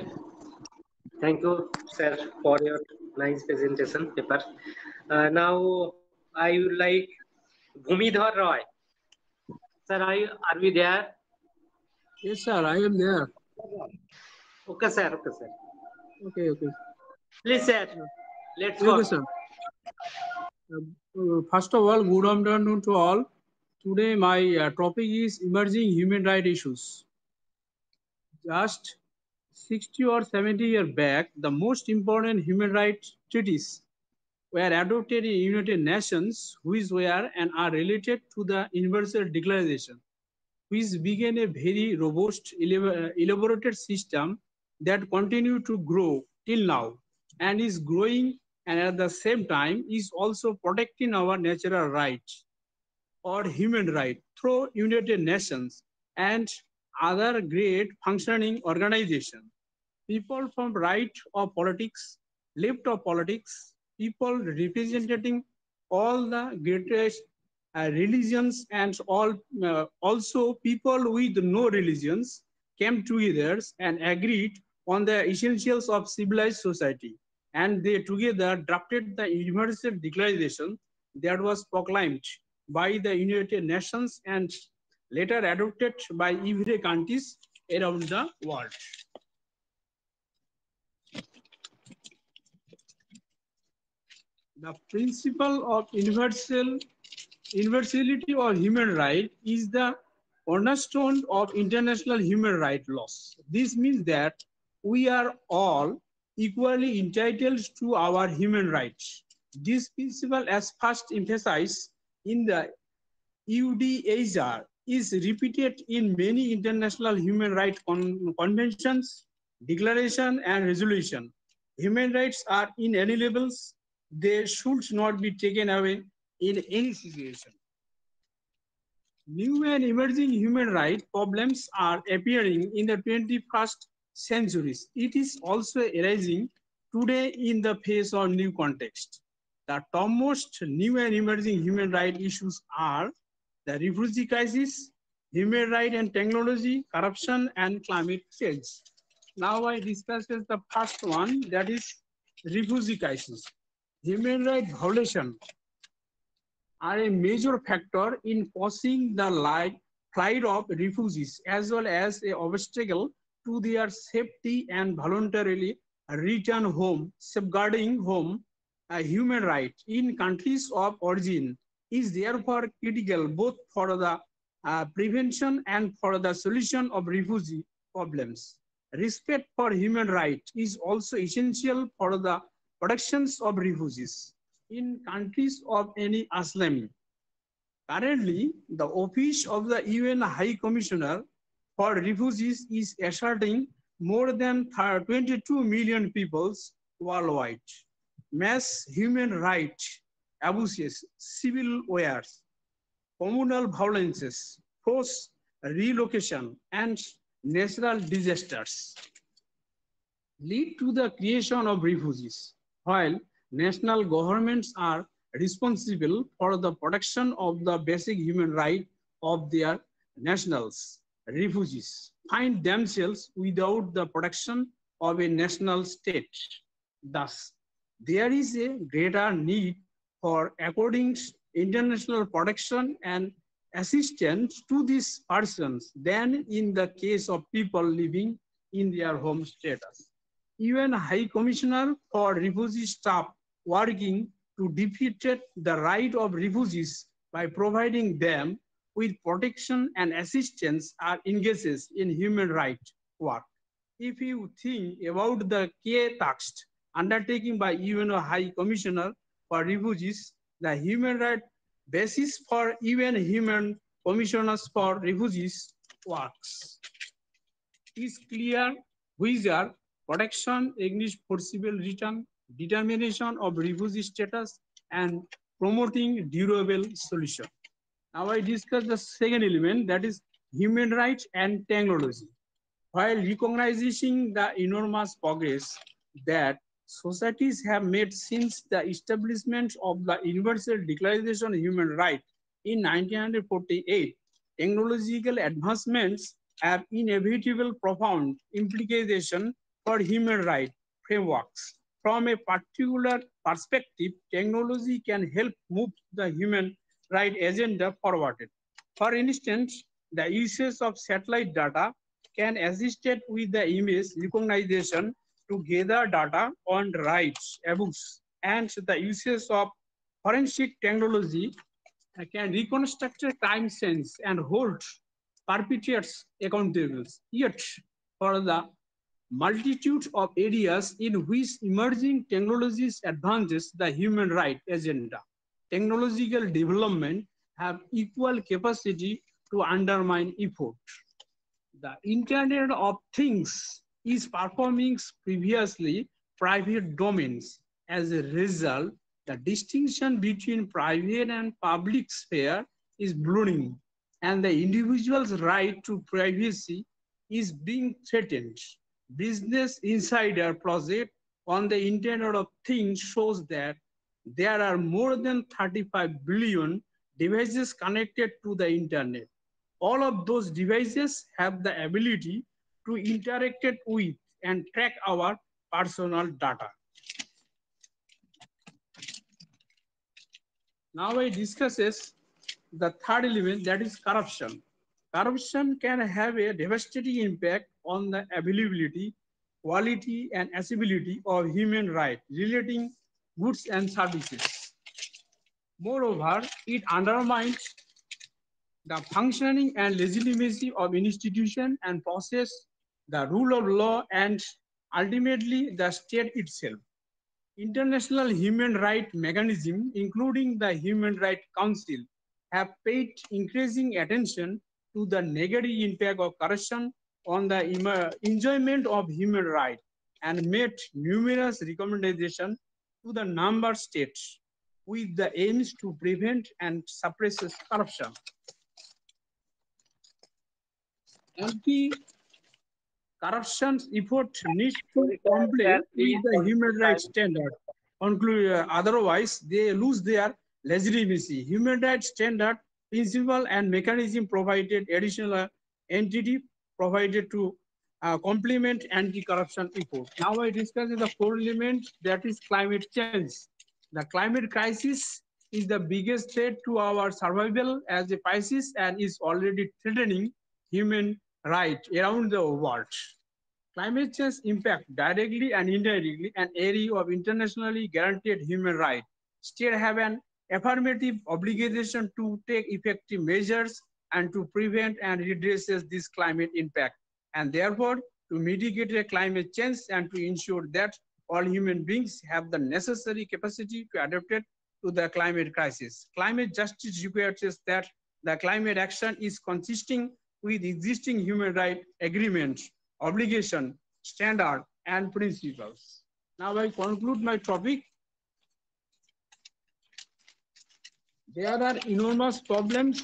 Thank you, sir, for your nice presentation paper. Now, I would like Bhumidhar Roy. Sir, are we there? Yes, sir, I am there. Okay, sir. Okay, sir. Okay. Please, sir. Let's go. go. Sir. First of all, good afternoon to all. Today, my topic is emerging human rights issues. Just 60 or 70 years back, the most important human rights treaties were adopted in United Nations, which were and are related to the Universal Declaration, which began a very robust, elaborated system that continued to grow till now and is growing, and at the same time is also protecting our natural rights or human rights through United Nations and other great functioning organizations. People from right of politics, left of politics, people representing all the greatest religions and all also people with no religions came together and agreed on the essentials of civilized society, and they together drafted the Universal Declaration that was proclaimed by the United Nations and later adopted by every countries around the world. The principle of universality or human right is the cornerstone of international human rights laws. This means that we are all equally entitled to our human rights. This principle, as first emphasized in the UDHR, is repeated in many international human rights conventions, declaration, and resolution. Human rights are inalienable; they should not be taken away in any situation. New and emerging human rights problems are appearing in the 21st centuries. It is also arising today in the face of new context. The topmost new and emerging human rights issues are the refugee crisis, human rights and technology, corruption, and climate change. Now I discuss the first one, that is refugee crisis. Human rights violation are a major factor in causing the flight of refugees, as well as an obstacle to their safety and voluntarily return home. Safeguarding home a human right in countries of origin is therefore critical both for the prevention and for the solution of refugee problems. Respect for human rights is also essential for the protections of refugees in countries of any asylum. Currently, the Office of the UN High Commissioner for Refugees is asserting more than 22 million people worldwide. Mass human rights abuses, civil wars, communal violences, forced relocation, and natural disasters lead to the creation of refugees, while national governments are responsible for the protection of the basic human right of their nationals. Refugees find themselves without the protection of a national state. Thus, there is a greater need for according international protection and assistance to these persons than in the case of people living in their home status. UN High Commissioner for Refugee Staff working to defeat the right of refugees by providing them with protection and assistance are engaged in human rights work. If you think about the key task undertaken by UN High Commissioner for Refugees, the human rights basis for UN Human Commissioners for Refugees works is clear, which are protection against forcible return, determination of refugee status, and promoting durable solution. Now I discuss the second element, that is human rights and technology. While recognizing the enormous progress that societies have made since the establishment of the Universal Declaration of Human Rights in 1948, technological advancements have inevitable profound implications for human rights frameworks. From a particular perspective, technology can help move the human rights agenda forward. For instance, the usage of satellite data can assist with the image recognition to gather data on rights abuse, and the usage of forensic technology can reconstruct crime scenes and hold perpetrators accountable. Yet, for the multitude of areas in which emerging technologies advances the human rights agenda, technological development have equal capacity to undermine effort. The Internet of Things is performing previously private domains. As a result, the distinction between private and public sphere is blurring, and the individual's right to privacy is being threatened. Business Insider project on the Internet of Things shows that there are more than 35 billion devices connected to the Internet. All of those devices have the ability to interact with and track our personal data. Now I discusses the third element, that is corruption. Corruption can have a devastating impact on the availability, quality, and accessibility of human rights relating goods and services. Moreover, it undermines the functioning and legitimacy of institutions and process, the rule of law, and ultimately the state itself. International human rights mechanisms, including the Human Rights Council, have paid increasing attention to the negative impact of corruption on the enjoyment of human rights and made numerous recommendations to the member states with the aims to prevent and suppress corruption. Anti-corruption effort needs to comply with the human rights standard. Otherwise, they lose their legitimacy. Human rights standard, principle, and mechanism provided additional entity provided to complement anti-corruption effort. Now I discuss the four elements, that is climate change. The climate crisis is the biggest threat to our survival as a crisis and is already threatening human rights around the world. Climate change impacts directly and indirectly an area of internationally guaranteed human rights. States have an affirmative obligation to take effective measures and to prevent and redress this climate impact, and therefore to mitigate climate change and to ensure that all human beings have the necessary capacity to adapt to the climate crisis. Climate justice requires that the climate action is consistent with existing human rights agreements, obligation, standard, and principles. Now I conclude my topic. There are enormous problems,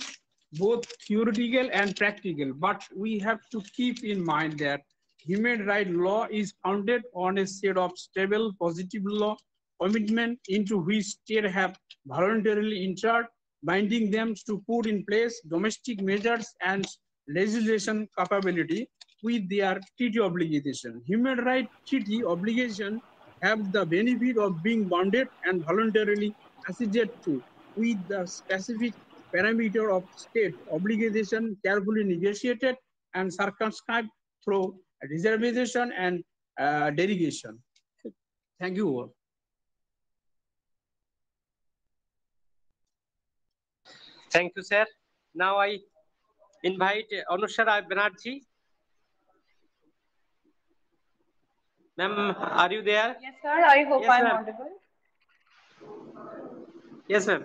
both theoretical and practical, but we have to keep in mind that human rights law is founded on a set of stable, positive law commitment into which states have voluntarily entered, binding them to put in place domestic measures and legislation capability with their treaty obligation. Human rights treaty obligation have the benefit of being bounded and voluntarily acceded to with the specific parameter of state obligation carefully negotiated and circumscribed through reservation and derogation. Thank you all. Thank you, sir. Now I invite Anushara Banerjee. Ma'am, are you there? Yes, sir. I hope Yes, I'm ma'am. audible. Yes, ma'am.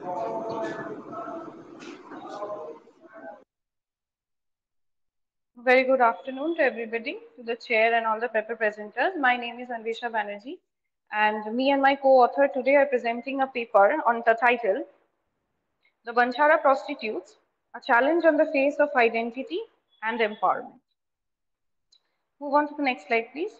Very good afternoon to everybody, to the chair and all the paper presenters. My name is Anvisha Banerjee, and me and my co-author today are presenting a paper on the title, The Banchara Prostitutes, a Challenge on the Face of Identity and Empowerment. Move on to the next slide, please.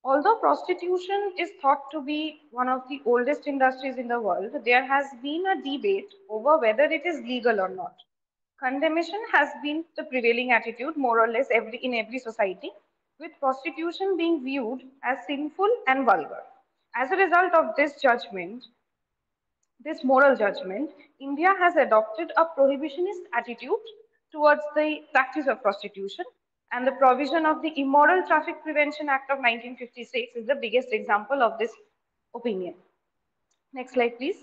Although prostitution is thought to be one of the oldest industries in the world, there has been a debate over whether it is legal or not. Condemnation has been the prevailing attitude more or less in every society, with prostitution being viewed as sinful and vulgar. As a result of this moral judgment, India has adopted a prohibitionist attitude towards the practice of prostitution, and the provision of the Immoral Traffic Prevention Act of 1956 is the biggest example of this opinion. Next slide, please.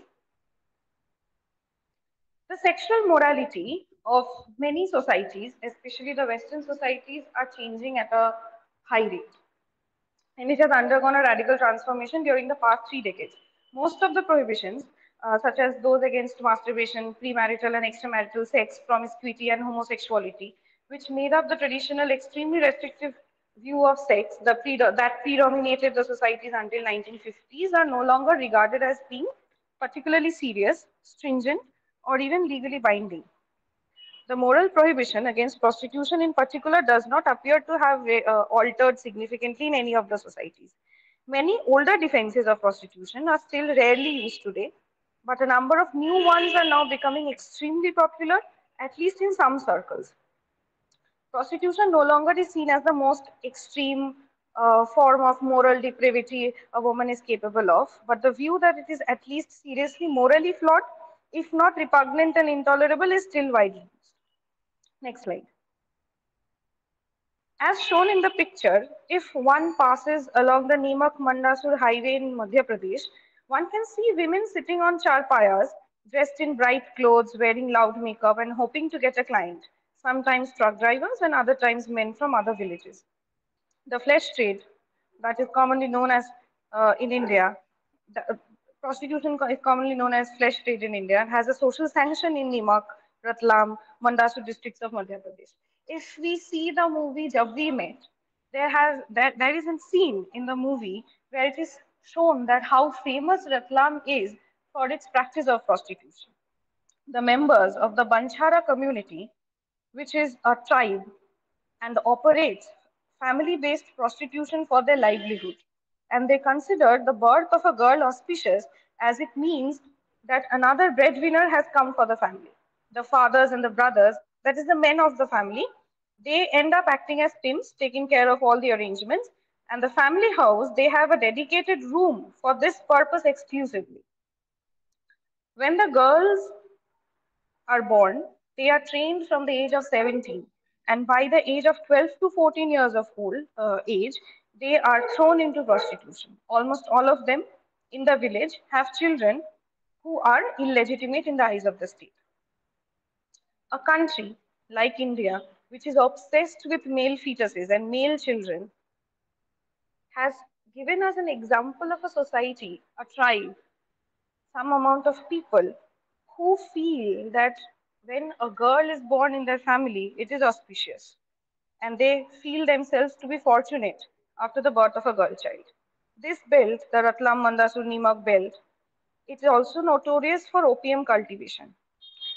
The sexual morality of many societies, especially the Western societies, are changing at a high rate, and it has undergone a radical transformation during the past 3 decades. Most of the prohibitions, such as those against masturbation, premarital and extramarital sex, promiscuity, and homosexuality, which made up the traditional extremely restrictive view of sex that predominated the societies until 1950s, are no longer regarded as being particularly serious, stringent, or even legally binding. The moral prohibition against prostitution in particular does not appear to have altered significantly in any of the societies. Many older defenses of prostitution are still rarely used today, but a number of new ones are now becoming extremely popular, at least in some circles. Prostitution no longer is seen as the most extreme form of moral depravity a woman is capable of, but the view that it is at least seriously morally flawed, if not repugnant and intolerable, is still widely used. Next slide. As shown in the picture, if one passes along the Nimak Mandasur highway in Madhya Pradesh, one can see women sitting on charpayas, dressed in bright clothes, wearing loud makeup, and hoping to get a client. sometimes truck drivers and other times men from other villages. The flesh trade, that is commonly known as in India, the, prostitution is commonly known as flesh trade in India, has a social sanction in Nimak, Ratlam, Mandasur districts of Madhya Pradesh. If we see the movie Jab We Met, there is a scene in the movie where it is shown that how famous Ratlam is for its practice of prostitution. The members of the Banchara community, which is a tribe and operates family based prostitution for their livelihood. And they consider the birth of a girl auspicious as it means that another breadwinner has come for the family. The fathers and the brothers, that is the men of the family, they end up acting as pimps, taking care of all the arrangements. And the family house, they have a dedicated room for this purpose exclusively. When the girls are born, they are trained from the age of 17. And by the age of 12 to 14 years of old age, they are thrown into prostitution. Almost all of them in the village have children who are illegitimate in the eyes of the state. A country like India, which is obsessed with male fetuses and male children, has given us an example of a society, a tribe, some amount of people who feel that when a girl is born in their family, it is auspicious. And they feel themselves to be fortunate after the birth of a girl child. This belt, the Ratlam Mandasur Nimak belt, it is also notorious for opium cultivation.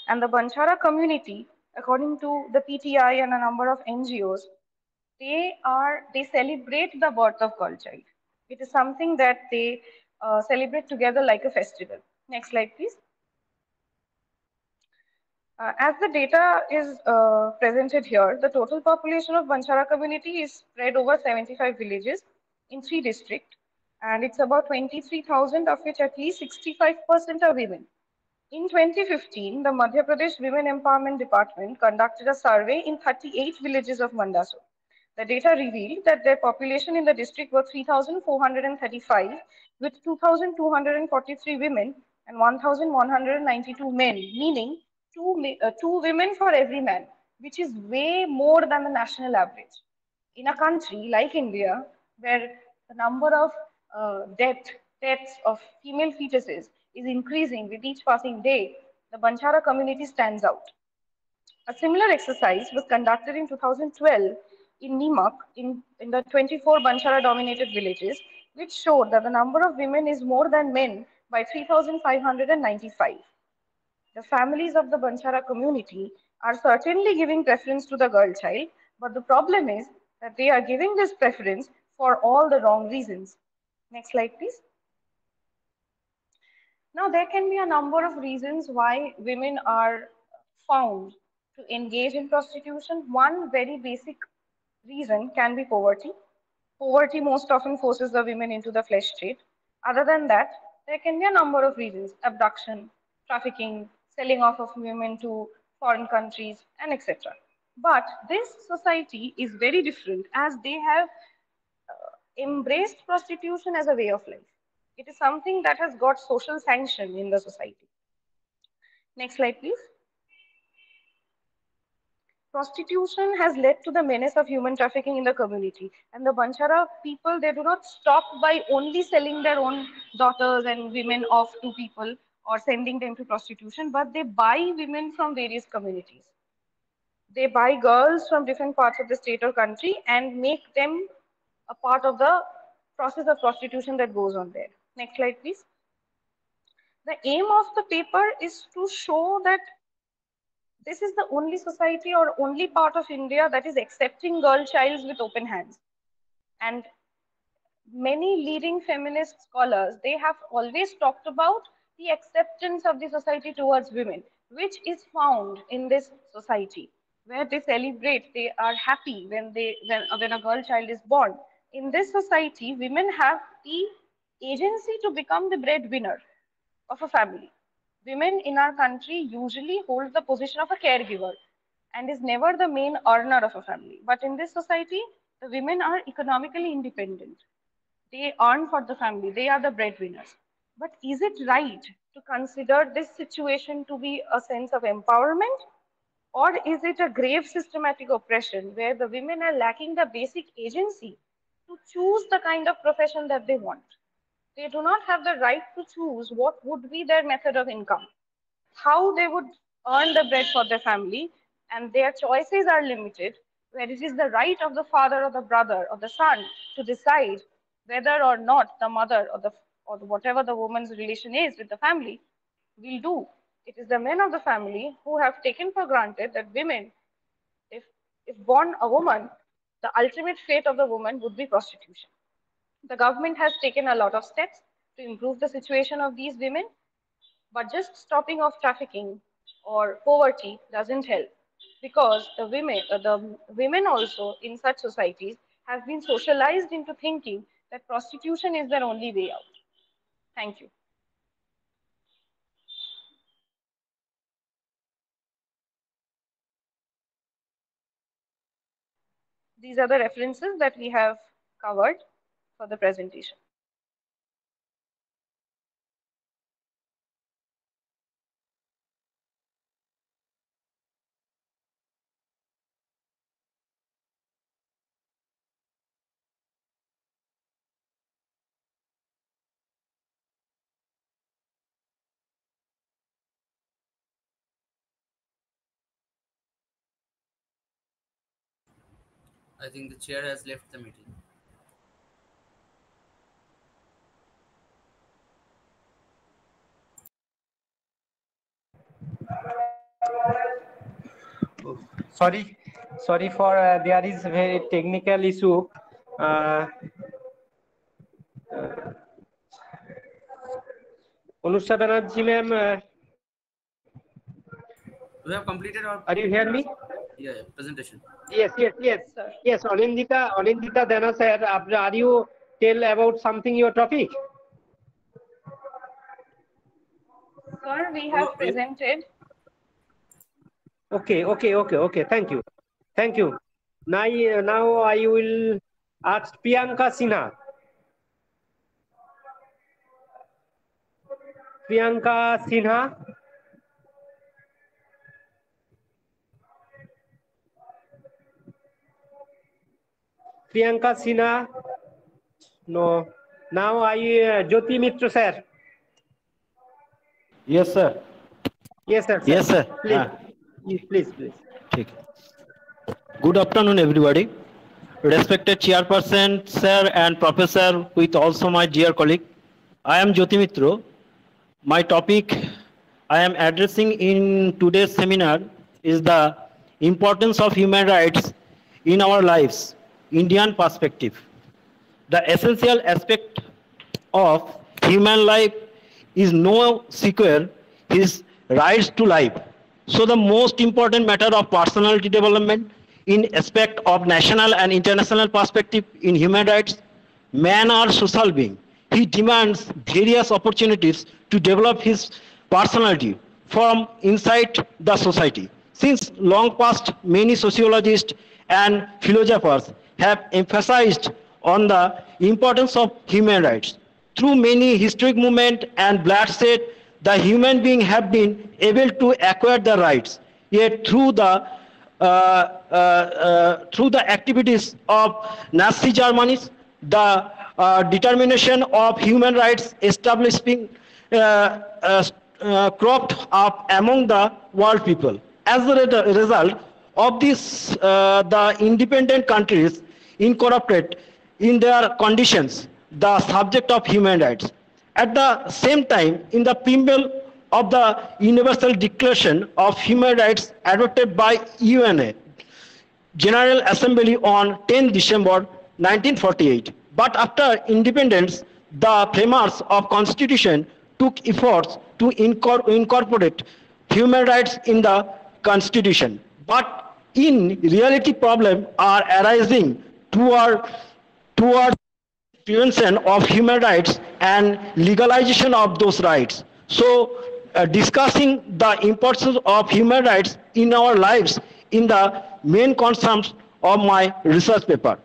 And the Banchara community, according to the PTI and a number of NGOs, they celebrate the birth of girl child. It is something that they celebrate together like a festival. Next slide, please. As the data is presented here, the total population of Banchara community is spread over 75 villages in 3 districts, and it's about 23,000, of which at least 65% are women. In 2015, the Madhya Pradesh Women Empowerment Department conducted a survey in 38 villages of Mandasur. The data revealed that their population in the district was 3,435, with 2,243 women and 1,192 men, meaning two women for every man, which is way more than the national average. In a country like India, where the number of deaths of female fetuses is increasing with each passing day, the Banchara community stands out. A similar exercise was conducted in 2012 in Nimak in the 24 Banchara dominated villages, which showed that the number of women is more than men by 3,595. The families of the Banchara community are certainly giving preference to the girl child, but the problem is that they are giving this preference for all the wrong reasons. Next slide, please. Now, there can be a number of reasons why women are found to engage in prostitution. One very basic reason can be poverty. Poverty most often forces the women into the flesh trade. Other than that, there can be a number of reasons: abduction, trafficking, selling off of women to foreign countries, and etc. But this society is very different as they have embraced prostitution as a way of life. It is something that has got social sanction in the society. Next slide, please. Prostitution has led to the menace of human trafficking in the community. And the Banchara people, they do not stop by only selling their own daughters and women off to people or sending them to prostitution, but they buy women from various communities. They buy girls from different parts of the state or country and make them a part of the process of prostitution that goes on there. Next slide, please. The aim of the paper is to show that this is the only society or only part of India that is accepting girl childs with open hands. And many leading feminist scholars, they have always talked about the acceptance of the society towards women, which is found in this society, where they celebrate, they are happy when a girl child is born. In this society, women have the agency to become the breadwinner of a family. Women in our country usually hold the position of a caregiver and is never the main earner of a family. But in this society, the women are economically independent. They earn for the family, they are the breadwinners. But is it right to consider this situation to be a sense of empowerment? Or is it a grave systematic oppression where the women are lacking the basic agency to choose the kind of profession that they want? They do not have the right to choose what would be their method of income, how they would earn the bread for their family, and their choices are limited, where it is the right of the father or the brother or the son to decide whether or not the mother or whatever the woman's relation is with the family will do. It is the men of the family who have taken for granted that women, if if born a woman, the ultimate fate of the woman would be prostitution. The government has taken a lot of steps to improve the situation of these women, but just stopping of trafficking or poverty doesn't help, because the women also in such societies have been socialized into thinking that prostitution is their only way out. Thank you. These are the references that we have covered for the presentation. I think the chair has left the meeting. Sorry, sorry for there is very technical issue. Anusha Banerjee ma'am, We have completed our. are you hear me? Yeah, presentation. Yes. Yes, Anindita Dana sir, are you tell about something your topic? Sir, we have presented. Okay. Thank you. Now I will ask Priyanka Sinha. Priyanka Sinha. Priyanka Sinha. No. Now Jyoti Mitra sir. Yes, sir. Yes, sir. Yes, sir. Please. ठीक. Good afternoon, everybody. Respected Chairperson, sir, and Professor, with also my dear colleague. I am Jyoti Mitra. My topic I am addressing in today's seminar is the importance of human rights in our lives, Indian perspective. The essential aspect of human life is no secure his rights to life. So the most important matter of personality development in aspect of national and international perspective in human rights, man or social being, he demands various opportunities to develop his personality from inside the society. Since long past, many sociologists and philosophers have emphasized on the importance of human rights. Through many historic movements and bloodshed, the human beings have been able to acquire the rights. Yet through the activities of Nazi Germany, the determination of human rights establishing cropped up among the world people. As a result of this, the independent countries incorporate in their conditions the subject of human rights. At the same time, in the preamble of the Universal Declaration of Human Rights adopted by UNA General Assembly on 10 December 1948. But after independence, the framers of Constitution took efforts to incorporate human rights in the Constitution. But in reality, problems are arising towards prevention of human rights and legalization of those rights. So, discussing the importance of human rights in our lives in the main concerns of my research paper.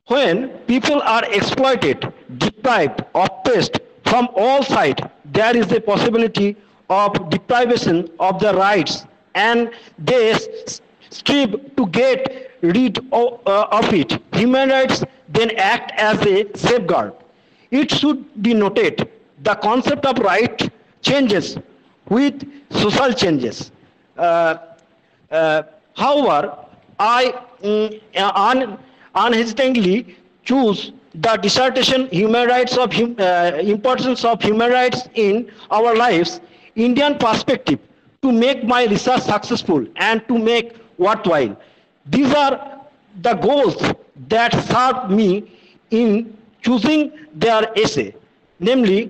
When people are exploited, deprived, oppressed from all sides, there is a possibility of deprivation of the rights and they strive to get rid of it. Human rights then act as a safeguard. It should be noted the concept of right changes with social changes. However, I unhesitatingly choose the dissertation human rights of importance of human rights in our lives, Indian perspective, to make my research successful and to make worthwhile. These are the goals that served me in choosing their essay, namely,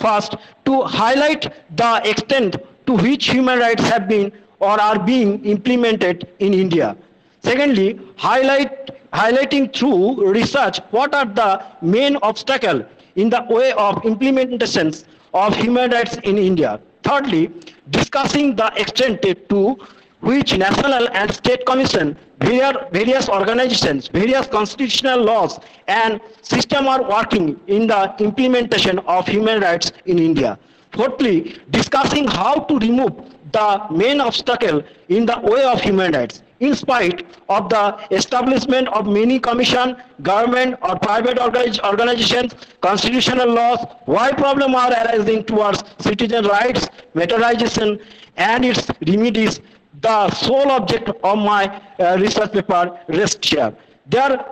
first, to highlight the extent to which human rights have been or are being implemented in India. Secondly, highlighting through research what are the main obstacles in the way of implementation of human rights in India. Thirdly, discussing the extent to which national and state commission, various organizations, various constitutional laws and systems are working in the implementation of human rights in India. Fourthly, discussing how to remove the main obstacle in the way of human rights, in spite of the establishment of many commission, government or private organizations, constitutional laws, why problems are arising towards citizen rights, materialization and its remedies. The sole object of my research paper rests here. Their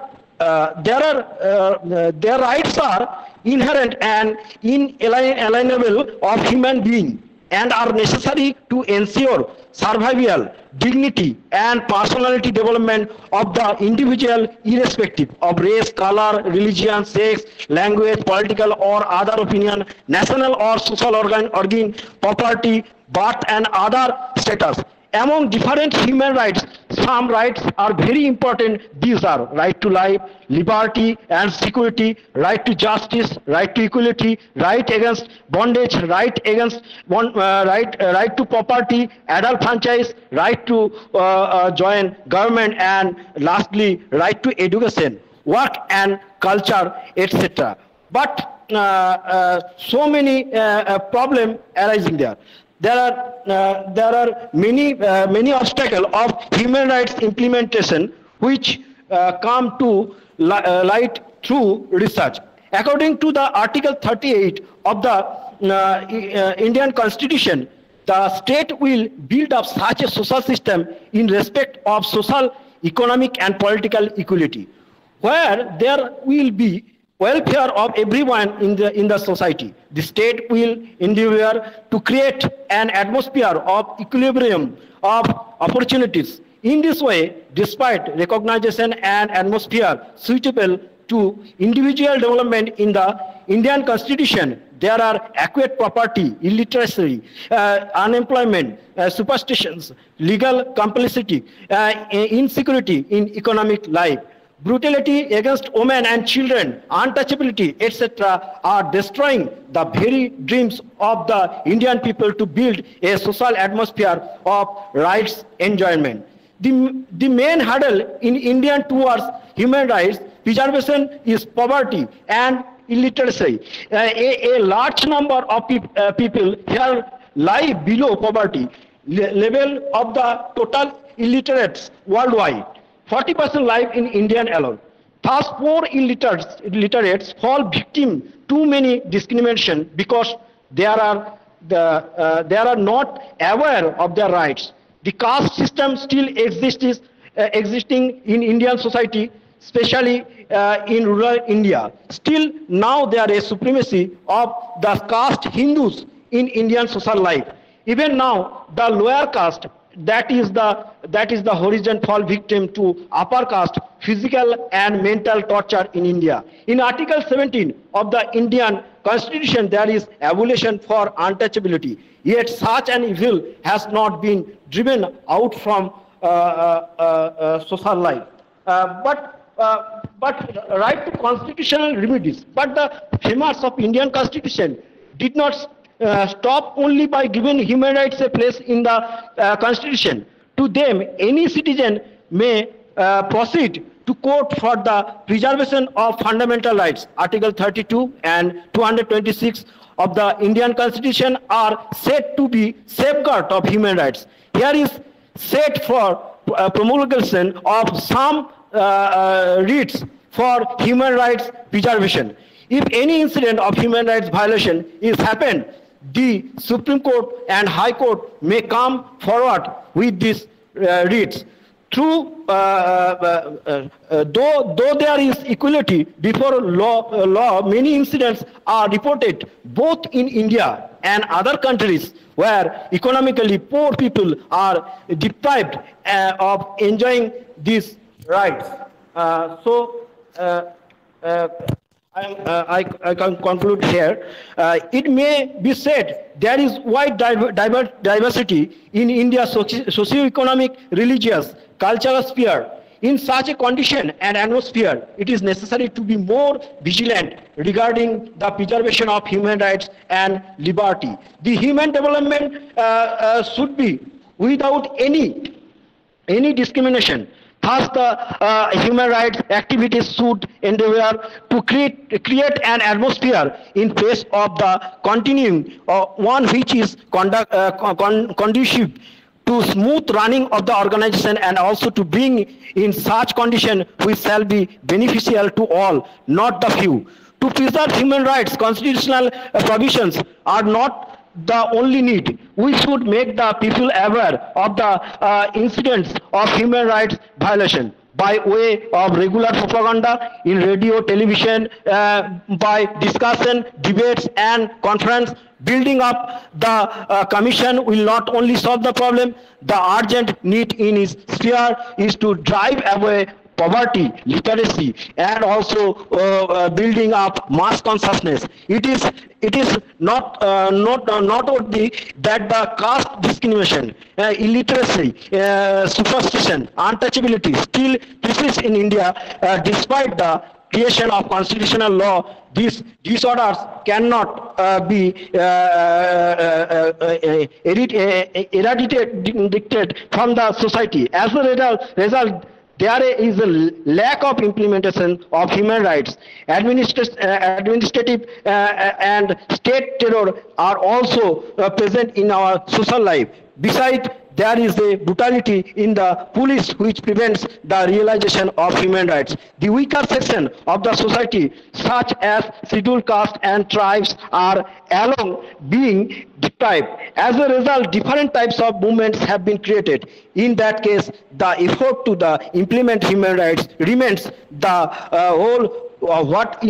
rights are inherent and inalienable of human being and are necessary to ensure survival, dignity and personality development of the individual irrespective of race, color, religion, sex, language, political or other opinion, national or social organ, property, birth and other status. Among different human rights, some rights are very important. These are right to life, liberty and security, right to justice, right to equality, right against bondage, right against right to property, adult franchise, right to join government, and lastly, right to education, work and culture, etc. But so many problems arising there. There are many obstacles of human rights implementation which come to light through research. According to the Article 38 of the Indian Constitution, the state will build up such a social system in respect of social, economic and political equality, where there will be welfare of everyone in the society. The state will endeavor to create an atmosphere of equilibrium of opportunities. In this way, despite recognition and atmosphere suitable to individual development in the Indian Constitution, there are acquired property, illiteracy, unemployment, superstitions, legal complicity, insecurity in economic life, brutality against women and children, untouchability, etc. are destroying the very dreams of the Indian people to build a social atmosphere of rights enjoyment. The main hurdle in India towards human rights preservation is poverty and illiteracy. A large number of people here lie below poverty level of the total illiterates worldwide. 40% live in India alone. Thus, poor illiterates fall victim to many discrimination because they are not aware of their rights. The caste system still existing in Indian society, especially in rural India. Still, now there is supremacy of the caste Hindus in Indian social life. Even now, the lower caste, that is the horizon, fall victim to upper caste physical and mental torture in India. In Article 17 of the Indian Constitution, there is abolition for untouchability. Yet such an evil has not been driven out from social life. But right to constitutional remedies. But the framers of Indian Constitution did not stop only by giving human rights a place in the Constitution. To them, any citizen may proceed to quote for the preservation of fundamental rights, Article 32 and 226 of the Indian Constitution are said to be safeguard of human rights. Here is set for promulgation of some writs for human rights preservation. If any incident of human rights violation is happened, the Supreme Court and High Court may come forward with these writs. Through, though there is equality before law, many incidents are reported both in India and other countries where economically poor people are deprived of enjoying these rights. I can conclude here. It may be said there is wide diversity in India's socio-economic, religious, cultural sphere. In such a condition and atmosphere, it is necessary to be more vigilant regarding the preservation of human rights and liberty. The human development should be without any discrimination. Thus, the human rights activities should endeavor to create an atmosphere in face of the continuing one which is conducive to smooth running of the organization, and also to bring in such condition which shall be beneficial to all, not the few. To preserve human rights, constitutional provisions are not the only need. We should make the people aware of the incidents of human rights violation by way of regular propaganda in radio, television, by discussion, debates and conference. Building up the commission will not only solve the problem. The urgent need in its sphere is to drive away poverty, literacy, and also building up mass consciousness. It is not only that the caste discrimination, illiteracy, superstition, untouchability still persists in India, despite the creation of constitutional law. These disorders cannot be eradicated from the society. As a result, there is a lack of implementation of human rights. Administrative and state terror are also present in our social life. Besides, there is a brutality in the police which prevents the realization of human rights. The weaker section of the society, such as scheduled castes and tribes, are alone being deprived. As a result, different types of movements have been created. In that case, the effort to implement human rights remains the whole what